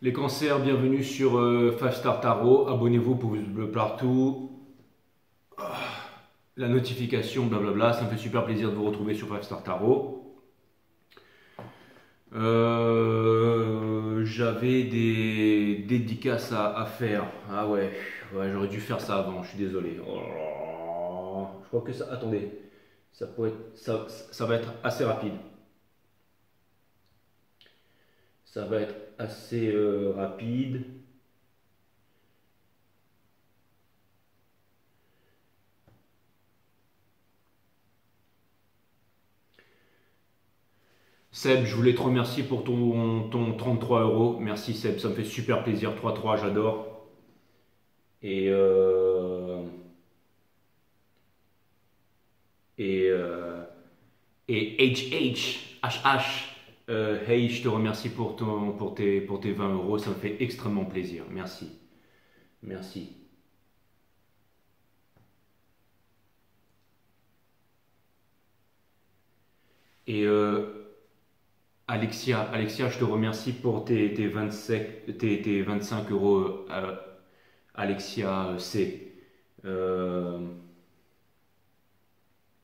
Les cancers, bienvenue sur 5 Star Tarot. Abonnez-vous pour pouce bleu partout. La notification, blablabla. Ça me fait super plaisir de vous retrouver sur 5 Star Tarot. J'avais des dédicaces à faire. Ah ouais, j'aurais dû faire ça avant. Je suis désolé. Oh là là. Je crois que ça. Attendez, ça va être assez rapide. Ça va être assez rapide. Seb, je voulais te remercier pour ton 33 euros. Merci Seb, ça me fait super plaisir. 3-3, j'adore. Et, euh, et, euh, et HH, hey, je te remercie pour tes 20 euros. Ça me fait extrêmement plaisir. Merci. Merci. Et Alexia, je te remercie pour tes 25 euros. Alexia C. Euh,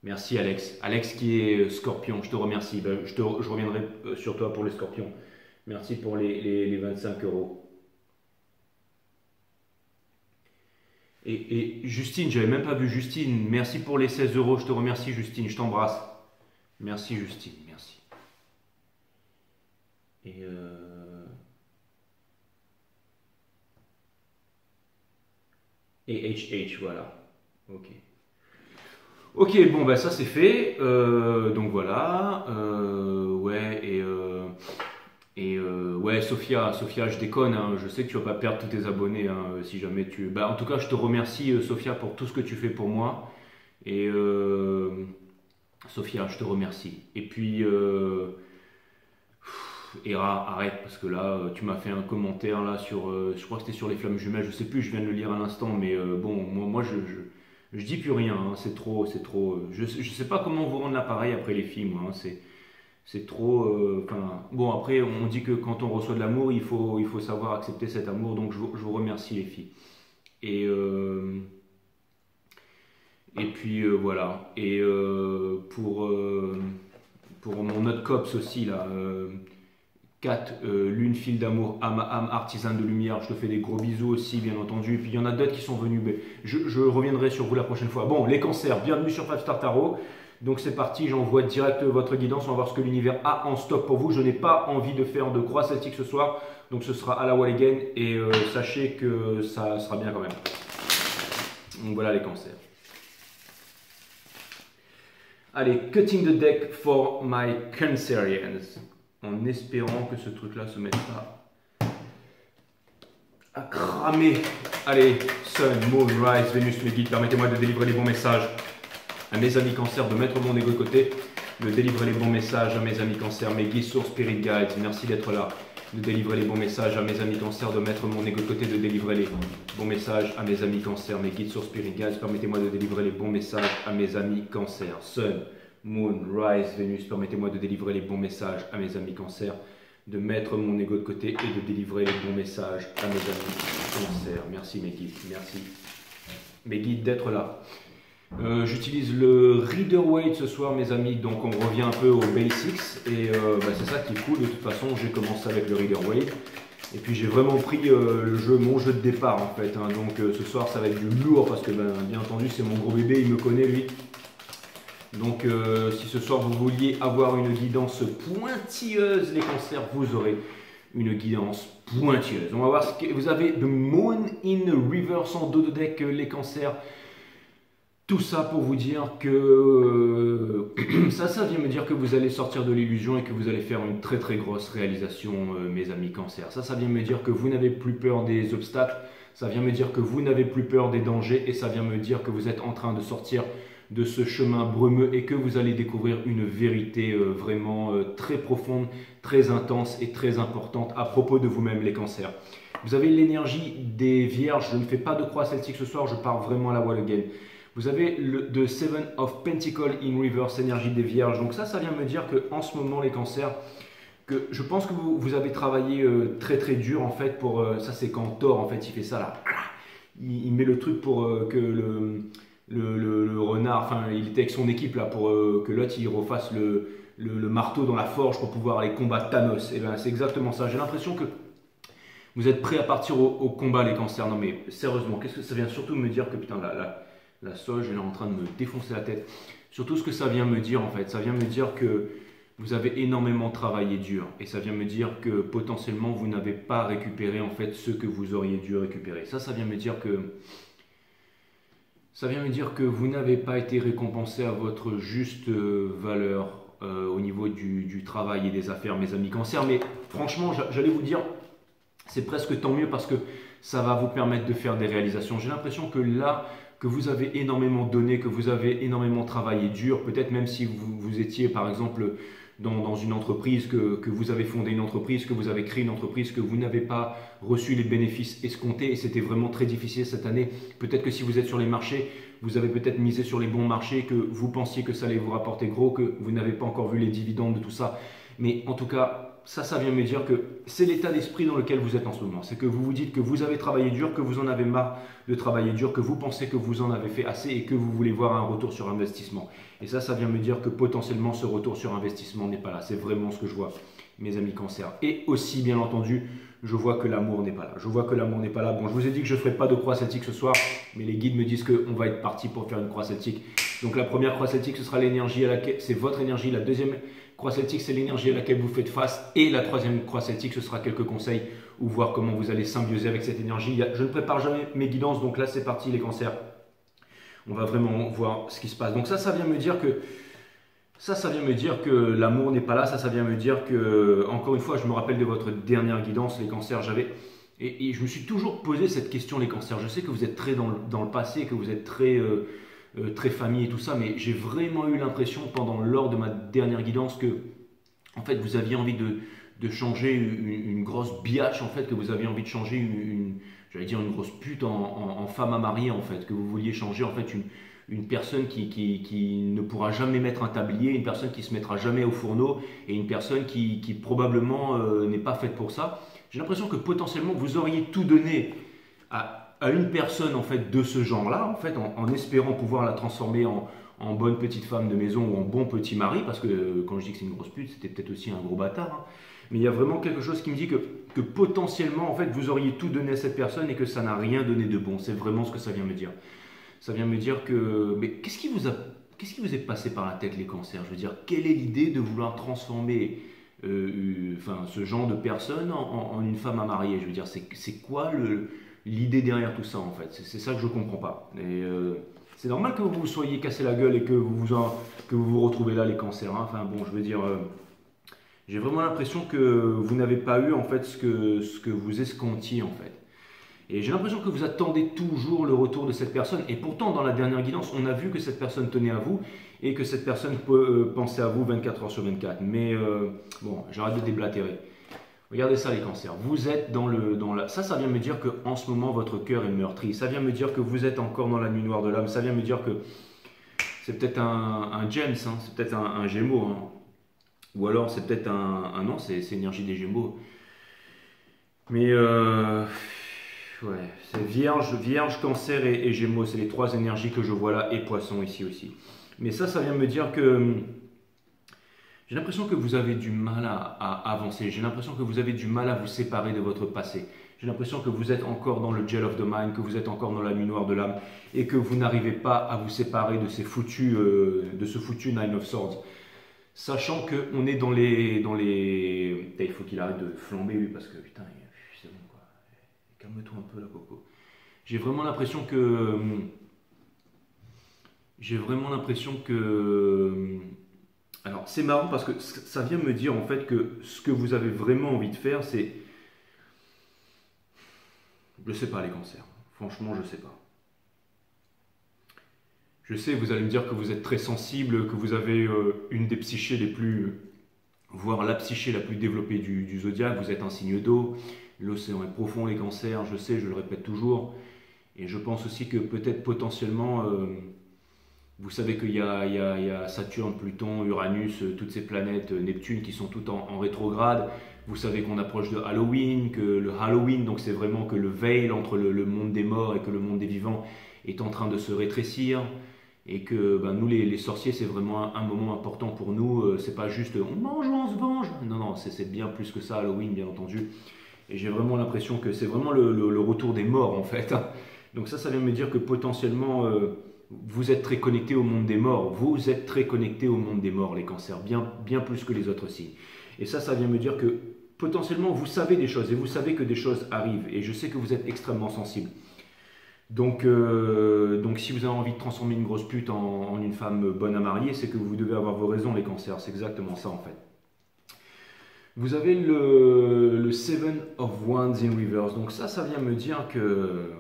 Merci Alex. Alex qui est scorpion, je te remercie. Ben, je reviendrai sur toi pour les scorpions. Merci pour les 25 euros. Et Justine, j'avais même pas vu Justine. Merci pour les 16 euros. Je te remercie Justine, je t'embrasse. Merci Justine, merci. Et, euh, et HH, voilà. Ok. Ok, bon bah ça c'est fait. Donc voilà. Ouais ouais Sophia, je déconne. Hein, je sais que tu vas pas perdre tous tes abonnés. Hein, si jamais tu. Bah en tout cas, je te remercie Sophia pour tout ce que tu fais pour moi. Et Sophia, je te remercie. Et puis Hera, arrête parce que là, tu m'as fait un commentaire là sur, je crois que c'était sur les flammes jumelles. Je sais plus, je viens de le lire à l'instant, mais bon, moi je dis plus rien. Hein, c'est trop, c'est trop. Je sais pas comment vous rendre l'appareil après les filles, moi. Hein, c'est trop. Enfin, bon, après, on dit que quand on reçoit de l'amour, il faut savoir accepter cet amour. Donc, je vous remercie, les filles. Et, et puis, voilà. Et pour mon autre cops aussi, là. 4, Lune, fil d'amour, âme à âme, artisane de lumière. Je te fais des gros bisous aussi, bien entendu. Et puis, il y en a d'autres qui sont venus. Mais je reviendrai sur vous la prochaine fois. Bon, les cancers, bienvenue sur 5 Star Tarot. Donc c'est parti, j'envoie direct votre guidance, on va voir ce que l'univers a en stock pour vous. Je n'ai pas envie de faire de croix celtique ce soir, donc ce sera à la wall again et sachez que ça sera bien quand même. Donc voilà les cancers. Allez, cutting the deck for my Cancerians. En espérant que ce truc-là se mette pas à cramer. Allez, Sun, Moon, Rise, Vénus, mes guides, permettez-moi de délivrer les bons messages à mes amis cancers, de mettre mon ego de côté, de délivrer les bons messages à mes amis cancers, mes guides, sources, spirit guides, merci d'être là, de délivrer les bons messages à mes amis cancers, de mettre mon ego de côté, de délivrer les bons messages à mes amis cancers, mes guides, sources, spirit guides, permettez-moi de délivrer les bons messages à mes amis cancers, Sun, Moon, Rise, Vénus, permettez-moi de délivrer les bons messages à mes amis cancers, de mettre mon ego de côté et de délivrer les bons messages à mes amis cancers. Merci mes guides, merci mes guides d'être là. J'utilise le Reader Waite ce soir mes amis, donc on revient un peu aux basics et c'est ça qui est cool. De toute façon j'ai commencé avec le Reader Waite et puis j'ai vraiment pris mon jeu de départ en fait, hein. Donc ce soir ça va être du lourd parce que bien entendu c'est mon gros bébé, il me connaît lui. Donc si ce soir vous vouliez avoir une guidance pointilleuse les cancers, vous aurez une guidance pointilleuse. On va voir ce que vous avez de Moon in Reverse en dos de deck les cancers. Tout ça pour vous dire que ça vient me dire que vous allez sortir de l'illusion et que vous allez faire une très très grosse réalisation, mes amis cancers. Ça vient me dire que vous n'avez plus peur des obstacles, ça vient me dire que vous n'avez plus peur des dangers et ça vient me dire que vous êtes en train de sortir de ce chemin brumeux et que vous allez découvrir une vérité vraiment très profonde, très intense et très importante à propos de vous-même les cancers. Vous avez l'énergie des vierges, je ne fais pas de croix celtique ce soir, je pars vraiment à la wall again. Vous avez le Seven of Pentacles in Reverse, énergie des vierges. Donc ça vient me dire qu'en ce moment, les cancers, que je pense que vous avez travaillé très très dur en fait pour ça c'est quand Thor en fait il fait ça là, il met le truc pour que le renard, enfin il était avec son équipe là pour que l'autre il refasse le marteau dans la forge pour pouvoir aller combattre Thanos. Et ben c'est exactement ça. J'ai l'impression que vous êtes prêts à partir au combat les cancers. Non mais sérieusement, qu'est-ce que ça vient surtout me dire que putain la sauge elle est en train de me défoncer la tête. Surtout ce que ça vient me dire en fait, ça vient me dire que vous avez énormément travaillé dur et ça vient me dire que potentiellement vous n'avez pas récupéré en fait ce que vous auriez dû récupérer. Ça vient me dire que vous n'avez pas été récompensé à votre juste valeur au niveau du travail et des affaires, mes amis cancer. Mais franchement, j'allais vous dire, c'est presque tant mieux parce que ça va vous permettre de faire des réalisations. J'ai l'impression que là, que vous avez énormément donné, que vous avez énormément travaillé dur, peut-être même si vous étiez par exemple dans une entreprise, que vous avez fondé une entreprise, que vous avez créé une entreprise, que vous n'avez pas reçu les bénéfices escomptés et c'était vraiment très difficile cette année. Peut-être que si vous êtes sur les marchés, vous avez peut-être misé sur les bons marchés, que vous pensiez que ça allait vous rapporter gros, que vous n'avez pas encore vu les dividendes de tout ça. Mais en tout cas, ça vient me dire que c'est l'état d'esprit dans lequel vous êtes en ce moment. C'est que vous vous dites que vous avez travaillé dur, que vous en avez marre de travailler dur, que vous pensez que vous en avez fait assez et que vous voulez voir un retour sur investissement. Et ça vient me dire que potentiellement ce retour sur investissement n'est pas là. C'est vraiment ce que je vois, mes amis cancer. Et aussi, bien entendu, je vois que l'amour n'est pas là. Je vois que l'amour n'est pas là. Bon, je vous ai dit que je ne ferai pas de croix celtique ce soir, mais les guides me disent qu'on va être parti pour faire une croix celtique. Donc la première croix celtique, ce sera l'énergie à laquelle, c'est votre énergie. La deuxième croix celtique, c'est l'énergie à laquelle vous faites face. Et la troisième croix celtique, ce sera quelques conseils ou voir comment vous allez symbioser avec cette énergie. Je ne prépare jamais mes guidances, donc là c'est parti les cancers. On va vraiment voir ce qui se passe. Donc ça vient me dire que l'amour n'est pas là. Ça vient me dire que, encore une fois, je me rappelle de votre dernière guidance, les cancers. Et je me suis toujours posé cette question, les cancers. Je sais que vous êtes très dans le passé, que vous êtes très très famille et tout ça, mais j'ai vraiment eu l'impression lors de ma dernière guidance que en fait vous aviez envie de changer une grosse biatch, en fait, que vous aviez envie de changer j'allais dire une grosse pute en femme à marier, en fait, que vous vouliez changer en fait une personne qui ne pourra jamais mettre un tablier, une personne qui se mettra jamais au fourneau et une personne qui probablement n'est pas faite pour ça. J'ai l'impression que potentiellement vous auriez tout donné à une personne en fait de ce genre-là, en fait, en espérant pouvoir la transformer en bonne petite femme de maison ou en bon petit mari, parce que quand je dis que c'est une grosse pute, c'était peut-être aussi un gros bâtard. Hein. Mais il y a vraiment quelque chose qui me dit que potentiellement, en fait, vous auriez tout donné à cette personne et que ça n'a rien donné de bon. C'est vraiment ce que ça vient me dire. Ça vient me dire que... Mais qu'est-ce qui vous est passé par la tête, les cancers? Je veux dire, quelle est l'idée de vouloir transformer ce genre de personne en une femme à marier? Je veux dire, c'est quoi l'idée derrière tout ça, en fait? C'est ça que je ne comprends pas. Et c'est normal que vous vous soyez cassé la gueule et que vous retrouvez là, les cancers. Hein. Enfin bon, je veux dire... j'ai vraiment l'impression que vous n'avez pas eu en fait ce que vous escomptiez en fait. Et j'ai l'impression que vous attendez toujours le retour de cette personne. Et pourtant, dans la dernière guidance, on a vu que cette personne tenait à vous et que cette personne peut penser à vous 24 heures sur 24. Mais bon, j'arrête de déblatérer. Regardez ça les cancers. Vous êtes Ça vient me dire qu'en ce moment, votre cœur est meurtri. Ça vient me dire que vous êtes encore dans la nuit noire de l'âme. Ça vient me dire que c'est peut-être un James, hein. C'est peut-être un Gémeaux. Hein. Ou alors c'est peut-être non, c'est énergie des Gémeaux. Mais ouais, c'est Vierge, Cancer et Gémeaux, c'est les trois énergies que je vois là, et Poisson ici aussi. Mais ça vient me dire que j'ai l'impression que vous avez du mal à avancer. J'ai l'impression que vous avez du mal à vous séparer de votre passé. J'ai l'impression que vous êtes encore dans le gel of the mind, que vous êtes encore dans la nuit noire de l'âme, et que vous n'arrivez pas à vous séparer de ce foutu Nine of Swords. Sachant qu'on est dans les... Putain, il faut qu'il arrête de flamber lui parce que putain, c'est bon quoi. Calme-toi un peu là, Coco. J'ai vraiment l'impression que... Alors c'est marrant parce que ça vient me dire en fait que ce que vous avez vraiment envie de faire c'est... Je sais pas les cancers. Franchement, je sais pas. Je sais, vous allez me dire que vous êtes très sensible, que vous avez une des psychés les plus, voire la psyché la plus développée du zodiaque. Vous êtes un signe d'eau, l'océan est profond, les cancers, je sais, je le répète toujours. Et je pense aussi que peut-être potentiellement, Vous savez qu'il y a Saturne, Pluton, Uranus, toutes ces planètes, Neptune qui sont toutes en rétrograde. Vous savez qu'on approche de Halloween, que le Halloween, donc c'est vraiment que le veil entre le monde des morts et que le monde des vivants est en train de se rétrécir. Et que ben, nous les sorciers c'est vraiment un moment important pour nous, c'est pas juste on mange ou on se venge, non non c'est bien plus que ça Halloween bien entendu. Et j'ai vraiment l'impression que c'est vraiment le retour des morts en fait. Donc ça vient me dire que potentiellement vous êtes très connectés au monde des morts, vous êtes très connectés au monde des morts les cancers, bien plus que les autres signes. Et ça vient me dire que potentiellement vous savez des choses et vous savez que des choses arrivent et je sais que vous êtes extrêmement sensible. Donc si vous avez envie de transformer une grosse pute en une femme bonne à marier, c'est que vous devez avoir vos raisons les cancers, c'est exactement ça en fait. Vous avez le Seven of Wands in reverse, donc ça vient me dire que...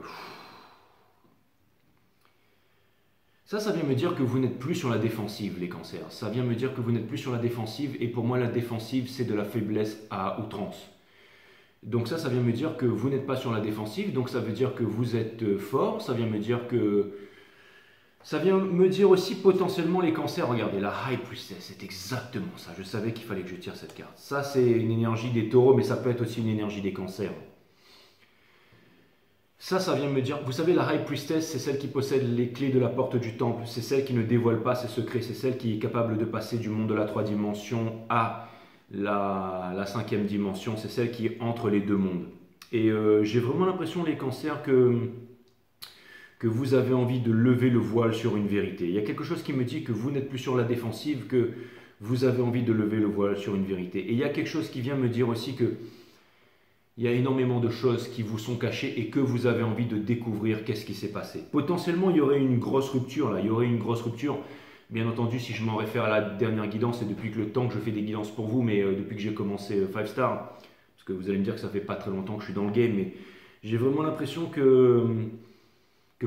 Ça vient me dire que vous n'êtes plus sur la défensive les cancers, ça vient me dire que vous n'êtes plus sur la défensive et pour moi la défensive c'est de la faiblesse à outrance. Donc ça vient me dire que vous n'êtes pas sur la défensive, donc ça veut dire que vous êtes fort, ça vient me dire que... Ça vient me dire aussi potentiellement les cancers, regardez, la High Priestess, c'est exactement ça, je savais qu'il fallait que je tire cette carte. Ça c'est une énergie des taureaux, mais ça peut être aussi une énergie des cancers. Ça vient me dire, vous savez la High Priestess, c'est celle qui possède les clés de la porte du temple, c'est celle qui ne dévoile pas ses secrets, c'est celle qui est capable de passer du monde de la 3 dimensions à... La 5e dimension, c'est celle qui est entre les deux mondes. Et j'ai vraiment l'impression, les cancers, que vous avez envie de lever le voile sur une vérité. Il y a quelque chose qui me dit que vous n'êtes plus sur la défensive, que vous avez envie de lever le voile sur une vérité. Et il y a quelque chose qui vient me dire aussi que il y a énormément de choses qui vous sont cachées et que vous avez envie de découvrir qu'est-ce qui s'est passé. Potentiellement, il y aurait une grosse rupture là, il y aurait une grosse rupture. Bien entendu, si je m'en réfère à la dernière guidance, c'est depuis que le temps que je fais des guidances pour vous, mais depuis que j'ai commencé 5 Star, parce que vous allez me dire que ça fait pas très longtemps que je suis dans le game, mais j'ai vraiment l'impression que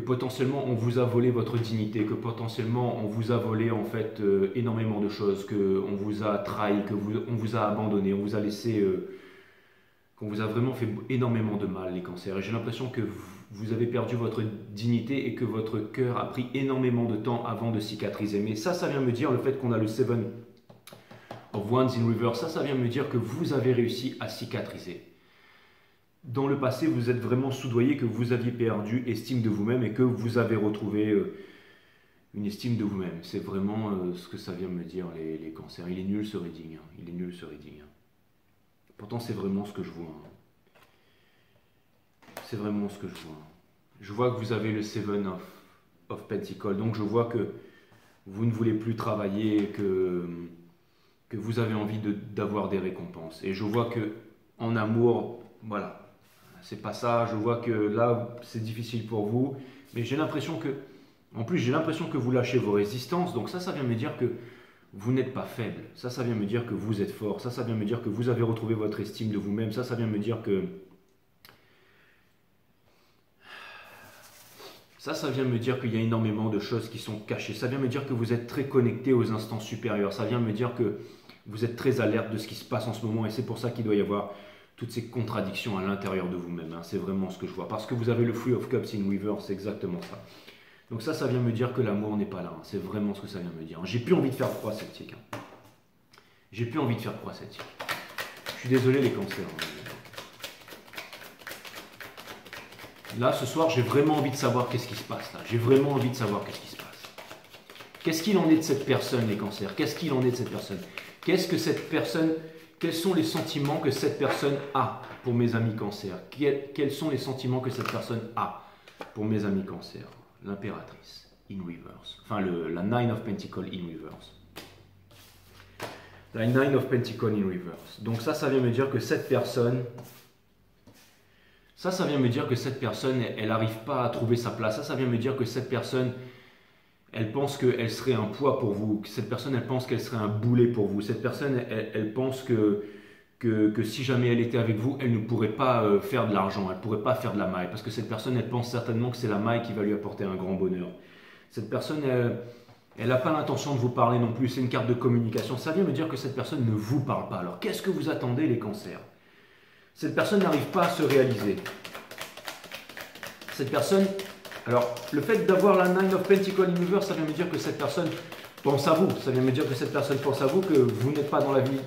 potentiellement on vous a volé votre dignité, que potentiellement on vous a volé en fait énormément de choses, qu'on vous a trahi, qu'on vous a abandonné, on vous a laissé, qu'on vous a vraiment fait énormément de mal les cancers. Et j'ai l'impression que vous avez perdu votre dignité et que votre cœur a pris énormément de temps avant de cicatriser. Mais ça vient me dire, le fait qu'on a le Seven of Wands in reverse, ça vient me dire que vous avez réussi à cicatriser. Dans le passé, vous êtes vraiment soudoyé, que vous aviez perdu estime de vous-même et que vous avez retrouvé une estime de vous-même. C'est vraiment ce que ça vient me dire, les cancers. Il est nul ce reading, hein. Il est nul ce reading. Pourtant, c'est vraiment ce que je vois. Hein. C'est vraiment ce que je vois. Je vois que vous avez le Seven of Pentacles. Donc je vois que vous ne voulez plus travailler, que vous avez envie d'avoir des récompenses. Et je vois que en amour, voilà, c'est pas ça. Je vois que là, c'est difficile pour vous. Mais j'ai l'impression que, en plus, j'ai l'impression que vous lâchez vos résistances. Donc ça vient me dire que vous n'êtes pas faible. Ça vient me dire que vous êtes fort. Ça vient me dire que vous avez retrouvé votre estime de vous-même. Ça vient me dire que... Ça vient me dire qu'il y a énormément de choses qui sont cachées. Ça vient me dire que vous êtes très connecté aux instances supérieures. Ça vient me dire que vous êtes très alerte de ce qui se passe en ce moment. Et c'est pour ça qu'il doit y avoir toutes ces contradictions à l'intérieur de vous-même. Hein. C'est vraiment ce que je vois. Parce que vous avez le Three of Cups in reverse, c'est exactement ça. Donc ça vient me dire que l'amour n'est pas là. Hein. C'est vraiment ce que ça vient me dire. J'ai plus envie de faire croix sceptique. Hein. J'ai plus envie de faire croix sceptique. Je suis désolé les cancers. Hein. Là, ce soir, j'ai vraiment envie de savoir qu'est-ce qui se passe là. J'ai vraiment envie de savoir qu'est-ce qui se passe. Qu'est-ce qu'il en est de cette personne, les cancers? Qu'est-ce qu'il en est de cette personne? Qu'est-ce que cette personne... Quels sont les sentiments que cette personne a pour mes amis cancers? Quels sont les sentiments que cette personne a pour mes amis cancers? L'impératrice, in reverse. Enfin, la Nine of Pentacles in reverse. La Nine of Pentacles in reverse. Donc ça vient me dire que cette personne... Ça vient me dire que cette personne, elle n'arrive pas à trouver sa place. Ça vient me dire que cette personne, elle pense qu'elle serait un poids pour vous. Cette personne, elle pense qu'elle serait un boulet pour vous. Cette personne, elle pense que si jamais elle était avec vous, elle ne pourrait pas faire de l'argent. Elle ne pourrait pas faire de la maille. Parce que cette personne, elle pense certainement que c'est la maille qui va lui apporter un grand bonheur. Cette personne, elle n'a pas l'intention de vous parler non plus. C'est une carte de communication. Ça vient me dire que cette personne ne vous parle pas. Alors, qu'est-ce que vous attendez, les cancers? Cette personne n'arrive pas à se réaliser. Cette personne Alors, le fait d'avoir la Nine of Pentacles in reverse, ça vient me dire que cette personne pense à vous. Ça vient me dire que cette personne pense à vous, que vous n'êtes pas dans la vie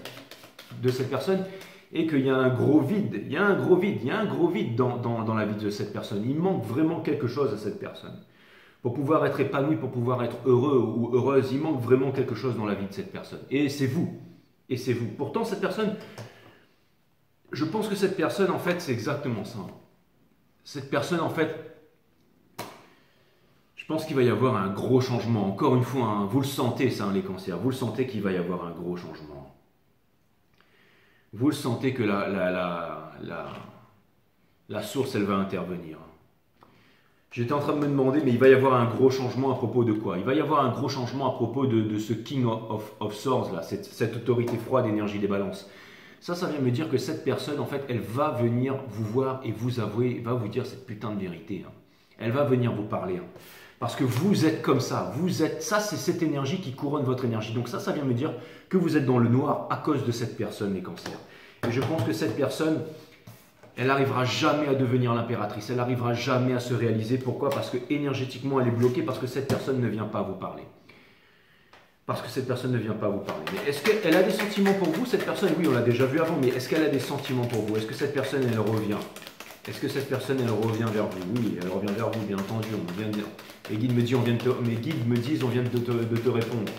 de cette personne et qu'il y a un gros vide. Il y a un gros vide, il y a un gros vide dans la vie de cette personne. Il manque vraiment quelque chose à cette personne. Pour pouvoir être épanoui, pour pouvoir être heureux ou heureuse, il manque vraiment quelque chose dans la vie de cette personne. Et c'est vous. Et c'est vous. Pourtant, cette personne, je pense que cette personne, en fait, c'est exactement ça. Cette personne, en fait, je pense qu'il va y avoir un gros changement. Encore une fois, hein, vous le sentez, ça, hein, les cancers. Vous le sentez qu'il va y avoir un gros changement. Vous le sentez que la source, elle va intervenir. J'étais en train de me demander, mais il va y avoir un gros changement à propos de quoi? Il va y avoir un gros changement à propos de ce King of Swords, là, cette autorité froide, énergie des balances. Ça vient me dire que cette personne, en fait, elle va venir vous voir et vous avouer, va vous dire cette putain de vérité. Hein. Elle va venir vous parler. Hein. Parce que vous êtes comme ça. Ça, c'est cette énergie qui couronne votre énergie. Donc ça vient me dire que vous êtes dans le noir à cause de cette personne, les cancers. Et je pense que cette personne, elle n'arrivera jamais à devenir l'impératrice. Elle n'arrivera jamais à se réaliser. Pourquoi? Parce que énergétiquement, elle est bloquée, parce que cette personne ne vient pas vous parler. Parce que cette personne ne vient pas vous parler. Mais est-ce qu'elle a des sentiments pour vous, cette personne? Oui, on l'a déjà vu avant, mais est-ce qu'elle a des sentiments pour vous? Est-ce que cette personne, elle revient? Est-ce que cette personne, elle revient vers vous? Oui, elle revient vers vous, bien entendu. On vient de dire. Les guides me disent, mes guides me disent, on vient de te répondre.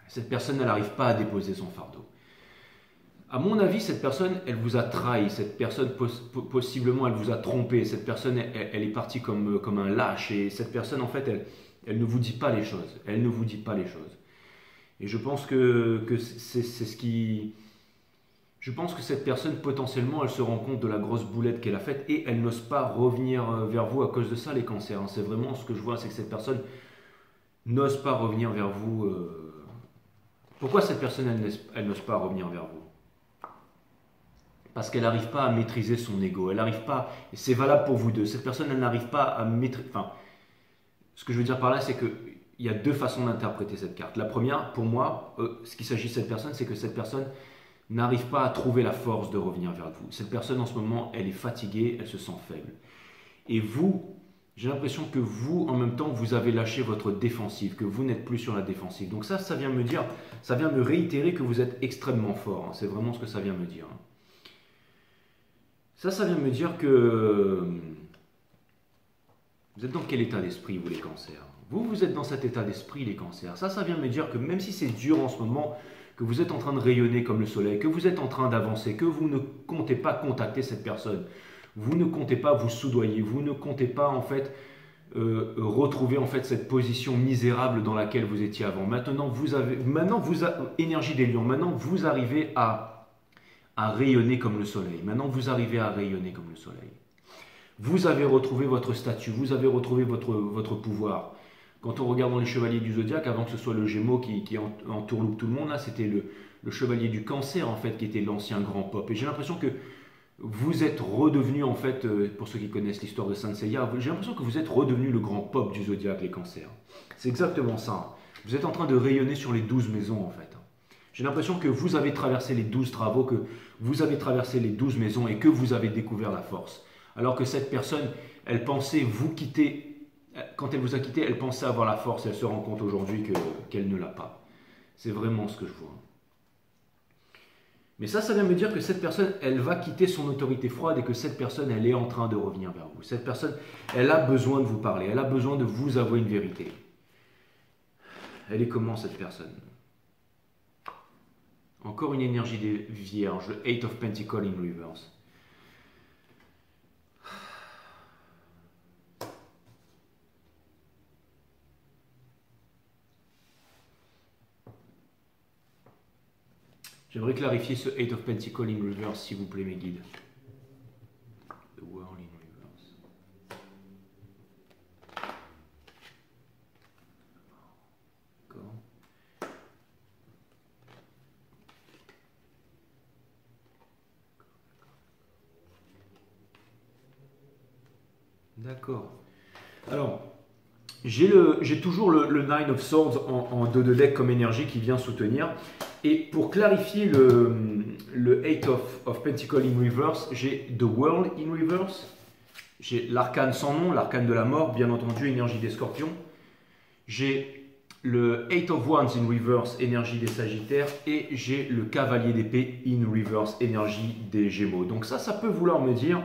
Cette personne, elle n'arrive pas à déposer son fardeau. À mon avis, cette personne, elle vous a trahi. Cette personne, possiblement, elle vous a trompé. Cette personne, elle est partie comme un lâche. Et cette personne, en fait, elle ne vous dit pas les choses. Elle ne vous dit pas les choses. Et je pense que c'est ce qui... Je pense que cette personne, potentiellement, elle se rend compte de la grosse boulette qu'elle a faite et elle n'ose pas revenir vers vous à cause de ça, les cancers. C'est vraiment ce que je vois, c'est que cette personne n'ose pas revenir vers vous. Pourquoi cette personne, elle n'ose pas revenir vers vous? Parce qu'elle n'arrive pas à maîtriser son ego. Elle n'arrive pas, et c'est valable pour vous deux, cette personne, elle n'arrive pas à maîtriser... Enfin, ce que je veux dire par là, c'est qu'il y a deux façons d'interpréter cette carte. La première, pour moi, ce qu'il s'agit de cette personne, c'est que cette personne n'arrive pas à trouver la force de revenir vers vous. Cette personne, en ce moment, elle est fatiguée, elle se sent faible. Et vous, j'ai l'impression que vous, en même temps, vous avez lâché votre défensive, que vous n'êtes plus sur la défensive. Donc ça vient me dire, ça vient me réitérer que vous êtes extrêmement fort. Hein. C'est vraiment ce que ça vient me dire. Hein. Ça vient me dire que vous êtes dans quel état d'esprit, vous les cancers? Vous êtes dans cet état d'esprit, les cancers. Ça vient me dire que même si c'est dur en ce moment, que vous êtes en train de rayonner comme le soleil, que vous êtes en train d'avancer, que vous ne comptez pas contacter cette personne, vous ne comptez pas vous soudoyer, vous ne comptez pas en fait retrouver en fait cette position misérable dans laquelle vous étiez avant. Maintenant, énergie des lions, maintenant vous arrivez à rayonner comme le soleil. Maintenant, vous arrivez à rayonner comme le soleil. Vous avez retrouvé votre statut, vous avez retrouvé votre pouvoir. Quand on regarde dans les chevaliers du zodiaque, avant que ce soit le Gémeaux qui entourloupe tout le monde, là, c'était le chevalier du Cancer, en fait, qui était l'ancien grand pop. Et j'ai l'impression que vous êtes redevenu, en fait, pour ceux qui connaissent l'histoire de Saint Seiya, j'ai l'impression que vous êtes redevenu le grand pop du zodiaque, les Cancers. C'est exactement ça. Vous êtes en train de rayonner sur les 12 maisons, en fait. J'ai l'impression que vous avez traversé les 12 travaux, que vous avez traversé les 12 maisons et que vous avez découvert la force. Alors que cette personne, elle pensait vous quitter, quand elle vous a quitté, elle pensait avoir la force. Elle se rend compte aujourd'hui qu'elle ne l'a pas. C'est vraiment ce que je vois. Mais ça vient me dire que cette personne, elle va quitter son autorité froide et que cette personne, elle est en train de revenir vers vous. Cette personne, elle a besoin de vous parler. Elle a besoin de vous avouer une vérité. Elle est comment, cette personne? Encore une énergie des vierges, le Eight of Pentacles in reverse. J'aimerais clarifier ce Eight of Pentacles in reverse, s'il vous plaît, mes guides. The World in reverse. D'accord. D'accord. Alors, j'ai toujours le Nine of Swords en 2 de deck comme énergie qui vient soutenir. Et pour clarifier le Eight of Pentacles in Reverse, j'ai The World in Reverse, j'ai l'arcane sans nom, l'arcane de la mort, bien entendu, énergie des scorpions. J'ai le Eight of Wands in Reverse, énergie des sagittaires. Et j'ai le cavalier d'épée in Reverse, énergie des gémeaux. Donc ça peut vouloir me dire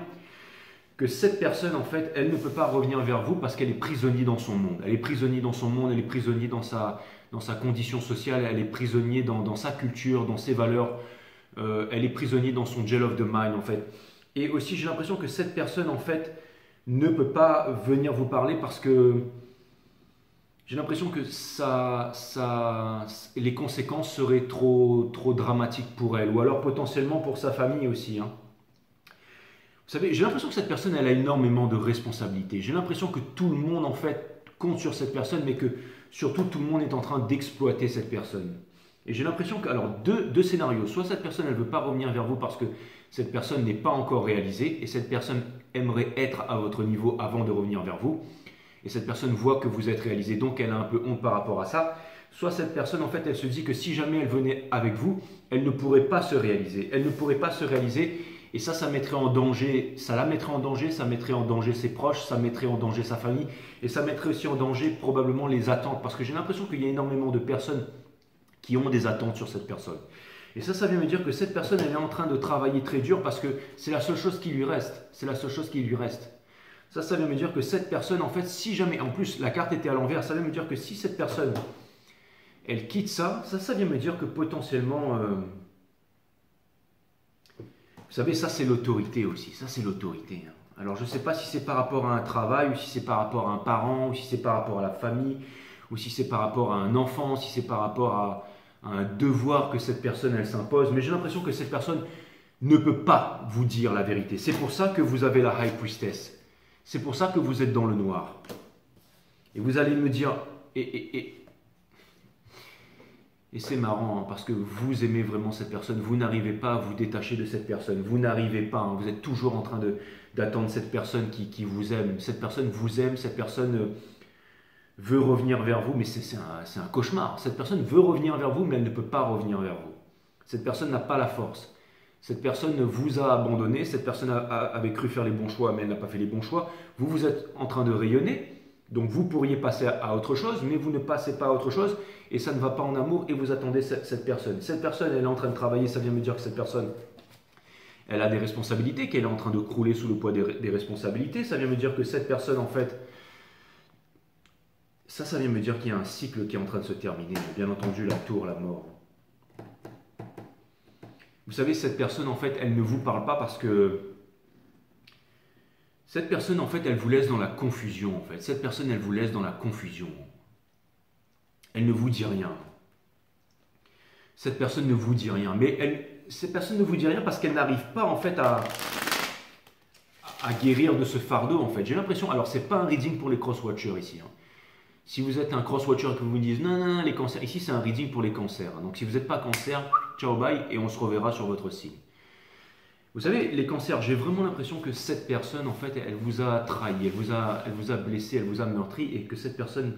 que cette personne, en fait, elle ne peut pas revenir vers vous parce qu'elle est prisonnière dans son monde. Elle est prisonnière dans son monde, elle est prisonnière dans sa condition sociale, elle est prisonnière dans sa culture, dans ses valeurs. Elle est prisonnière dans son jail of the mind, en fait. Et aussi, j'ai l'impression que cette personne, en fait, ne peut pas venir vous parler parce que j'ai l'impression que les conséquences seraient trop dramatiques pour elle, ou alors potentiellement pour sa famille aussi, hein. Vous savez, j'ai l'impression que cette personne, elle a énormément de responsabilités. J'ai l'impression que tout le monde, en fait, compte sur cette personne, mais que surtout tout le monde est en train d'exploiter cette personne. Et j'ai l'impression que, alors, deux scénarios. Soit cette personne, elle ne veut pas revenir vers vous parce que cette personne n'est pas encore réalisée, et cette personne aimerait être à votre niveau avant de revenir vers vous. Et cette personne voit que vous êtes réalisé, donc elle a un peu honte par rapport à ça. Soit cette personne, en fait, elle se dit que si jamais elle venait avec vous, elle ne pourrait pas se réaliser. Elle ne pourrait pas se réaliser. Et ça mettrait en danger, ça la mettrait en danger, ça mettrait en danger ses proches, ça mettrait en danger sa famille, et ça mettrait aussi en danger probablement les attentes, parce que j'ai l'impression qu'il y a énormément de personnes qui ont des attentes sur cette personne. Et ça vient me dire que cette personne, elle est en train de travailler très dur parce que c'est la seule chose qui lui reste. C'est la seule chose qui lui reste. Ça vient me dire que cette personne, en fait, si jamais, en plus, la carte était à l'envers, ça vient me dire que si cette personne, elle quitte ça vient me dire que potentiellement... Vous savez, ça c'est l'autorité aussi, ça c'est l'autorité. Hein. Alors je ne sais pas si c'est par rapport à un travail, ou si c'est par rapport à un parent, ou si c'est par rapport à la famille, ou si c'est par rapport à un enfant, si c'est par rapport à un devoir que cette personne elle s'impose, mais j'ai l'impression que cette personne ne peut pas vous dire la vérité. C'est pour ça que vous avez la High Priestess, c'est pour ça que vous êtes dans le noir. Et vous allez me dire, et c'est marrant, hein, parce que vous aimez vraiment cette personne, vous n'arrivez pas à vous détacher de cette personne, vous n'arrivez pas, hein, vous êtes toujours en train d'attendre cette personne qui vous aime, cette personne vous aime, cette personne veut revenir vers vous, mais c'est un cauchemar, cette personne veut revenir vers vous, mais elle ne peut pas revenir vers vous, cette personne n'a pas la force, cette personne vous a abandonné, cette personne avait cru faire les bons choix, mais elle n'a pas fait les bons choix, vous êtes en train de rayonner, donc vous pourriez passer à autre chose, mais vous ne passez pas à autre chose, et ça ne va pas en amour, et vous attendez cette personne. Cette personne, elle est en train de travailler, ça vient me dire que cette personne, elle a des responsabilités, qu'elle est en train de crouler sous le poids des responsabilités, ça vient me dire que cette personne, en fait, ça vient me dire qu'il y a un cycle qui est en train de se terminer, bien entendu, la tour, la mort. Vous savez, cette personne, en fait, elle ne vous parle pas parce que cette personne, en fait, elle vous laisse dans la confusion, en fait. Cette personne, elle vous laisse dans la confusion. Elle ne vous dit rien. Cette personne ne vous dit rien. Mais cette personne ne vous dit rien parce qu'elle n'arrive pas, en fait, à guérir de ce fardeau, en fait. J'ai l'impression... Alors, c'est pas un reading pour les cross-watchers, ici. Hein. Si vous êtes un cross-watcher et que vous me dites non, les cancers... Ici, c'est un reading pour les cancers. Donc, si vous n'êtes pas cancer, ciao, bye, et on se reverra sur votre signe. Vous savez, les cancers, j'ai vraiment l'impression que cette personne, en fait, elle vous a trahi, elle vous a blessé, elle vous a meurtri, et que cette personne,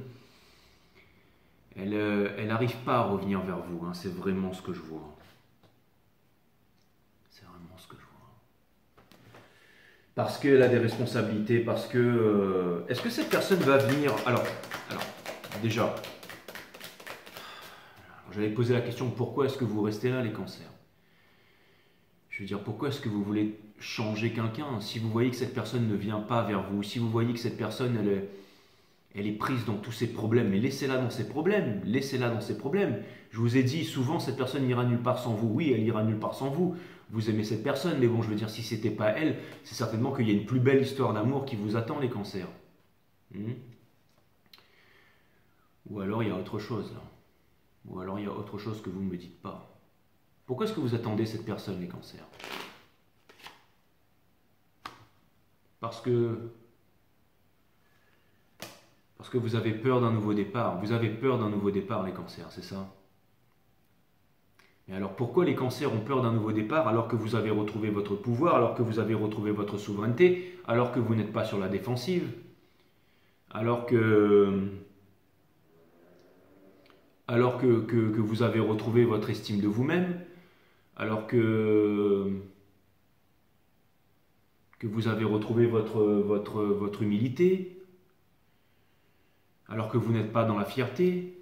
elle n'arrive pas à revenir vers vous. Hein. C'est vraiment ce que je vois. C'est vraiment ce que je vois. Parce qu'elle a des responsabilités, parce que... Est-ce que cette personne va venir... Alors déjà, j'allais poser la question, pourquoi est-ce que vous restez là, les cancers ? Je veux dire, pourquoi est-ce que vous voulez changer quelqu'un si vous voyez que cette personne ne vient pas vers vous, si vous voyez que cette personne, elle est prise dans tous ses problèmes, mais laissez-la dans ses problèmes, laissez-la dans ses problèmes. Je vous ai dit, souvent, cette personne n'ira nulle part sans vous. Oui, elle ira nulle part sans vous. Vous aimez cette personne, mais bon, je veux dire, si ce n'était pas elle, c'est certainement qu'il y a une plus belle histoire d'amour qui vous attend, les cancers. Ou alors, il y a autre chose, là. Ou alors, il y a autre chose que vous ne me dites pas. Pourquoi est-ce que vous attendez cette personne, les cancers? Parce que vous avez peur d'un nouveau départ. Vous avez peur d'un nouveau départ, les cancers, c'est ça? Et alors pourquoi les cancers ont peur d'un nouveau départ alors que vous avez retrouvé votre pouvoir, alors que vous avez retrouvé votre souveraineté, alors que vous n'êtes pas sur la défensive, alors que alors que vous avez retrouvé votre estime de vous-même, alors que vous avez retrouvé votre humilité, alors que vous n'êtes pas dans la fierté.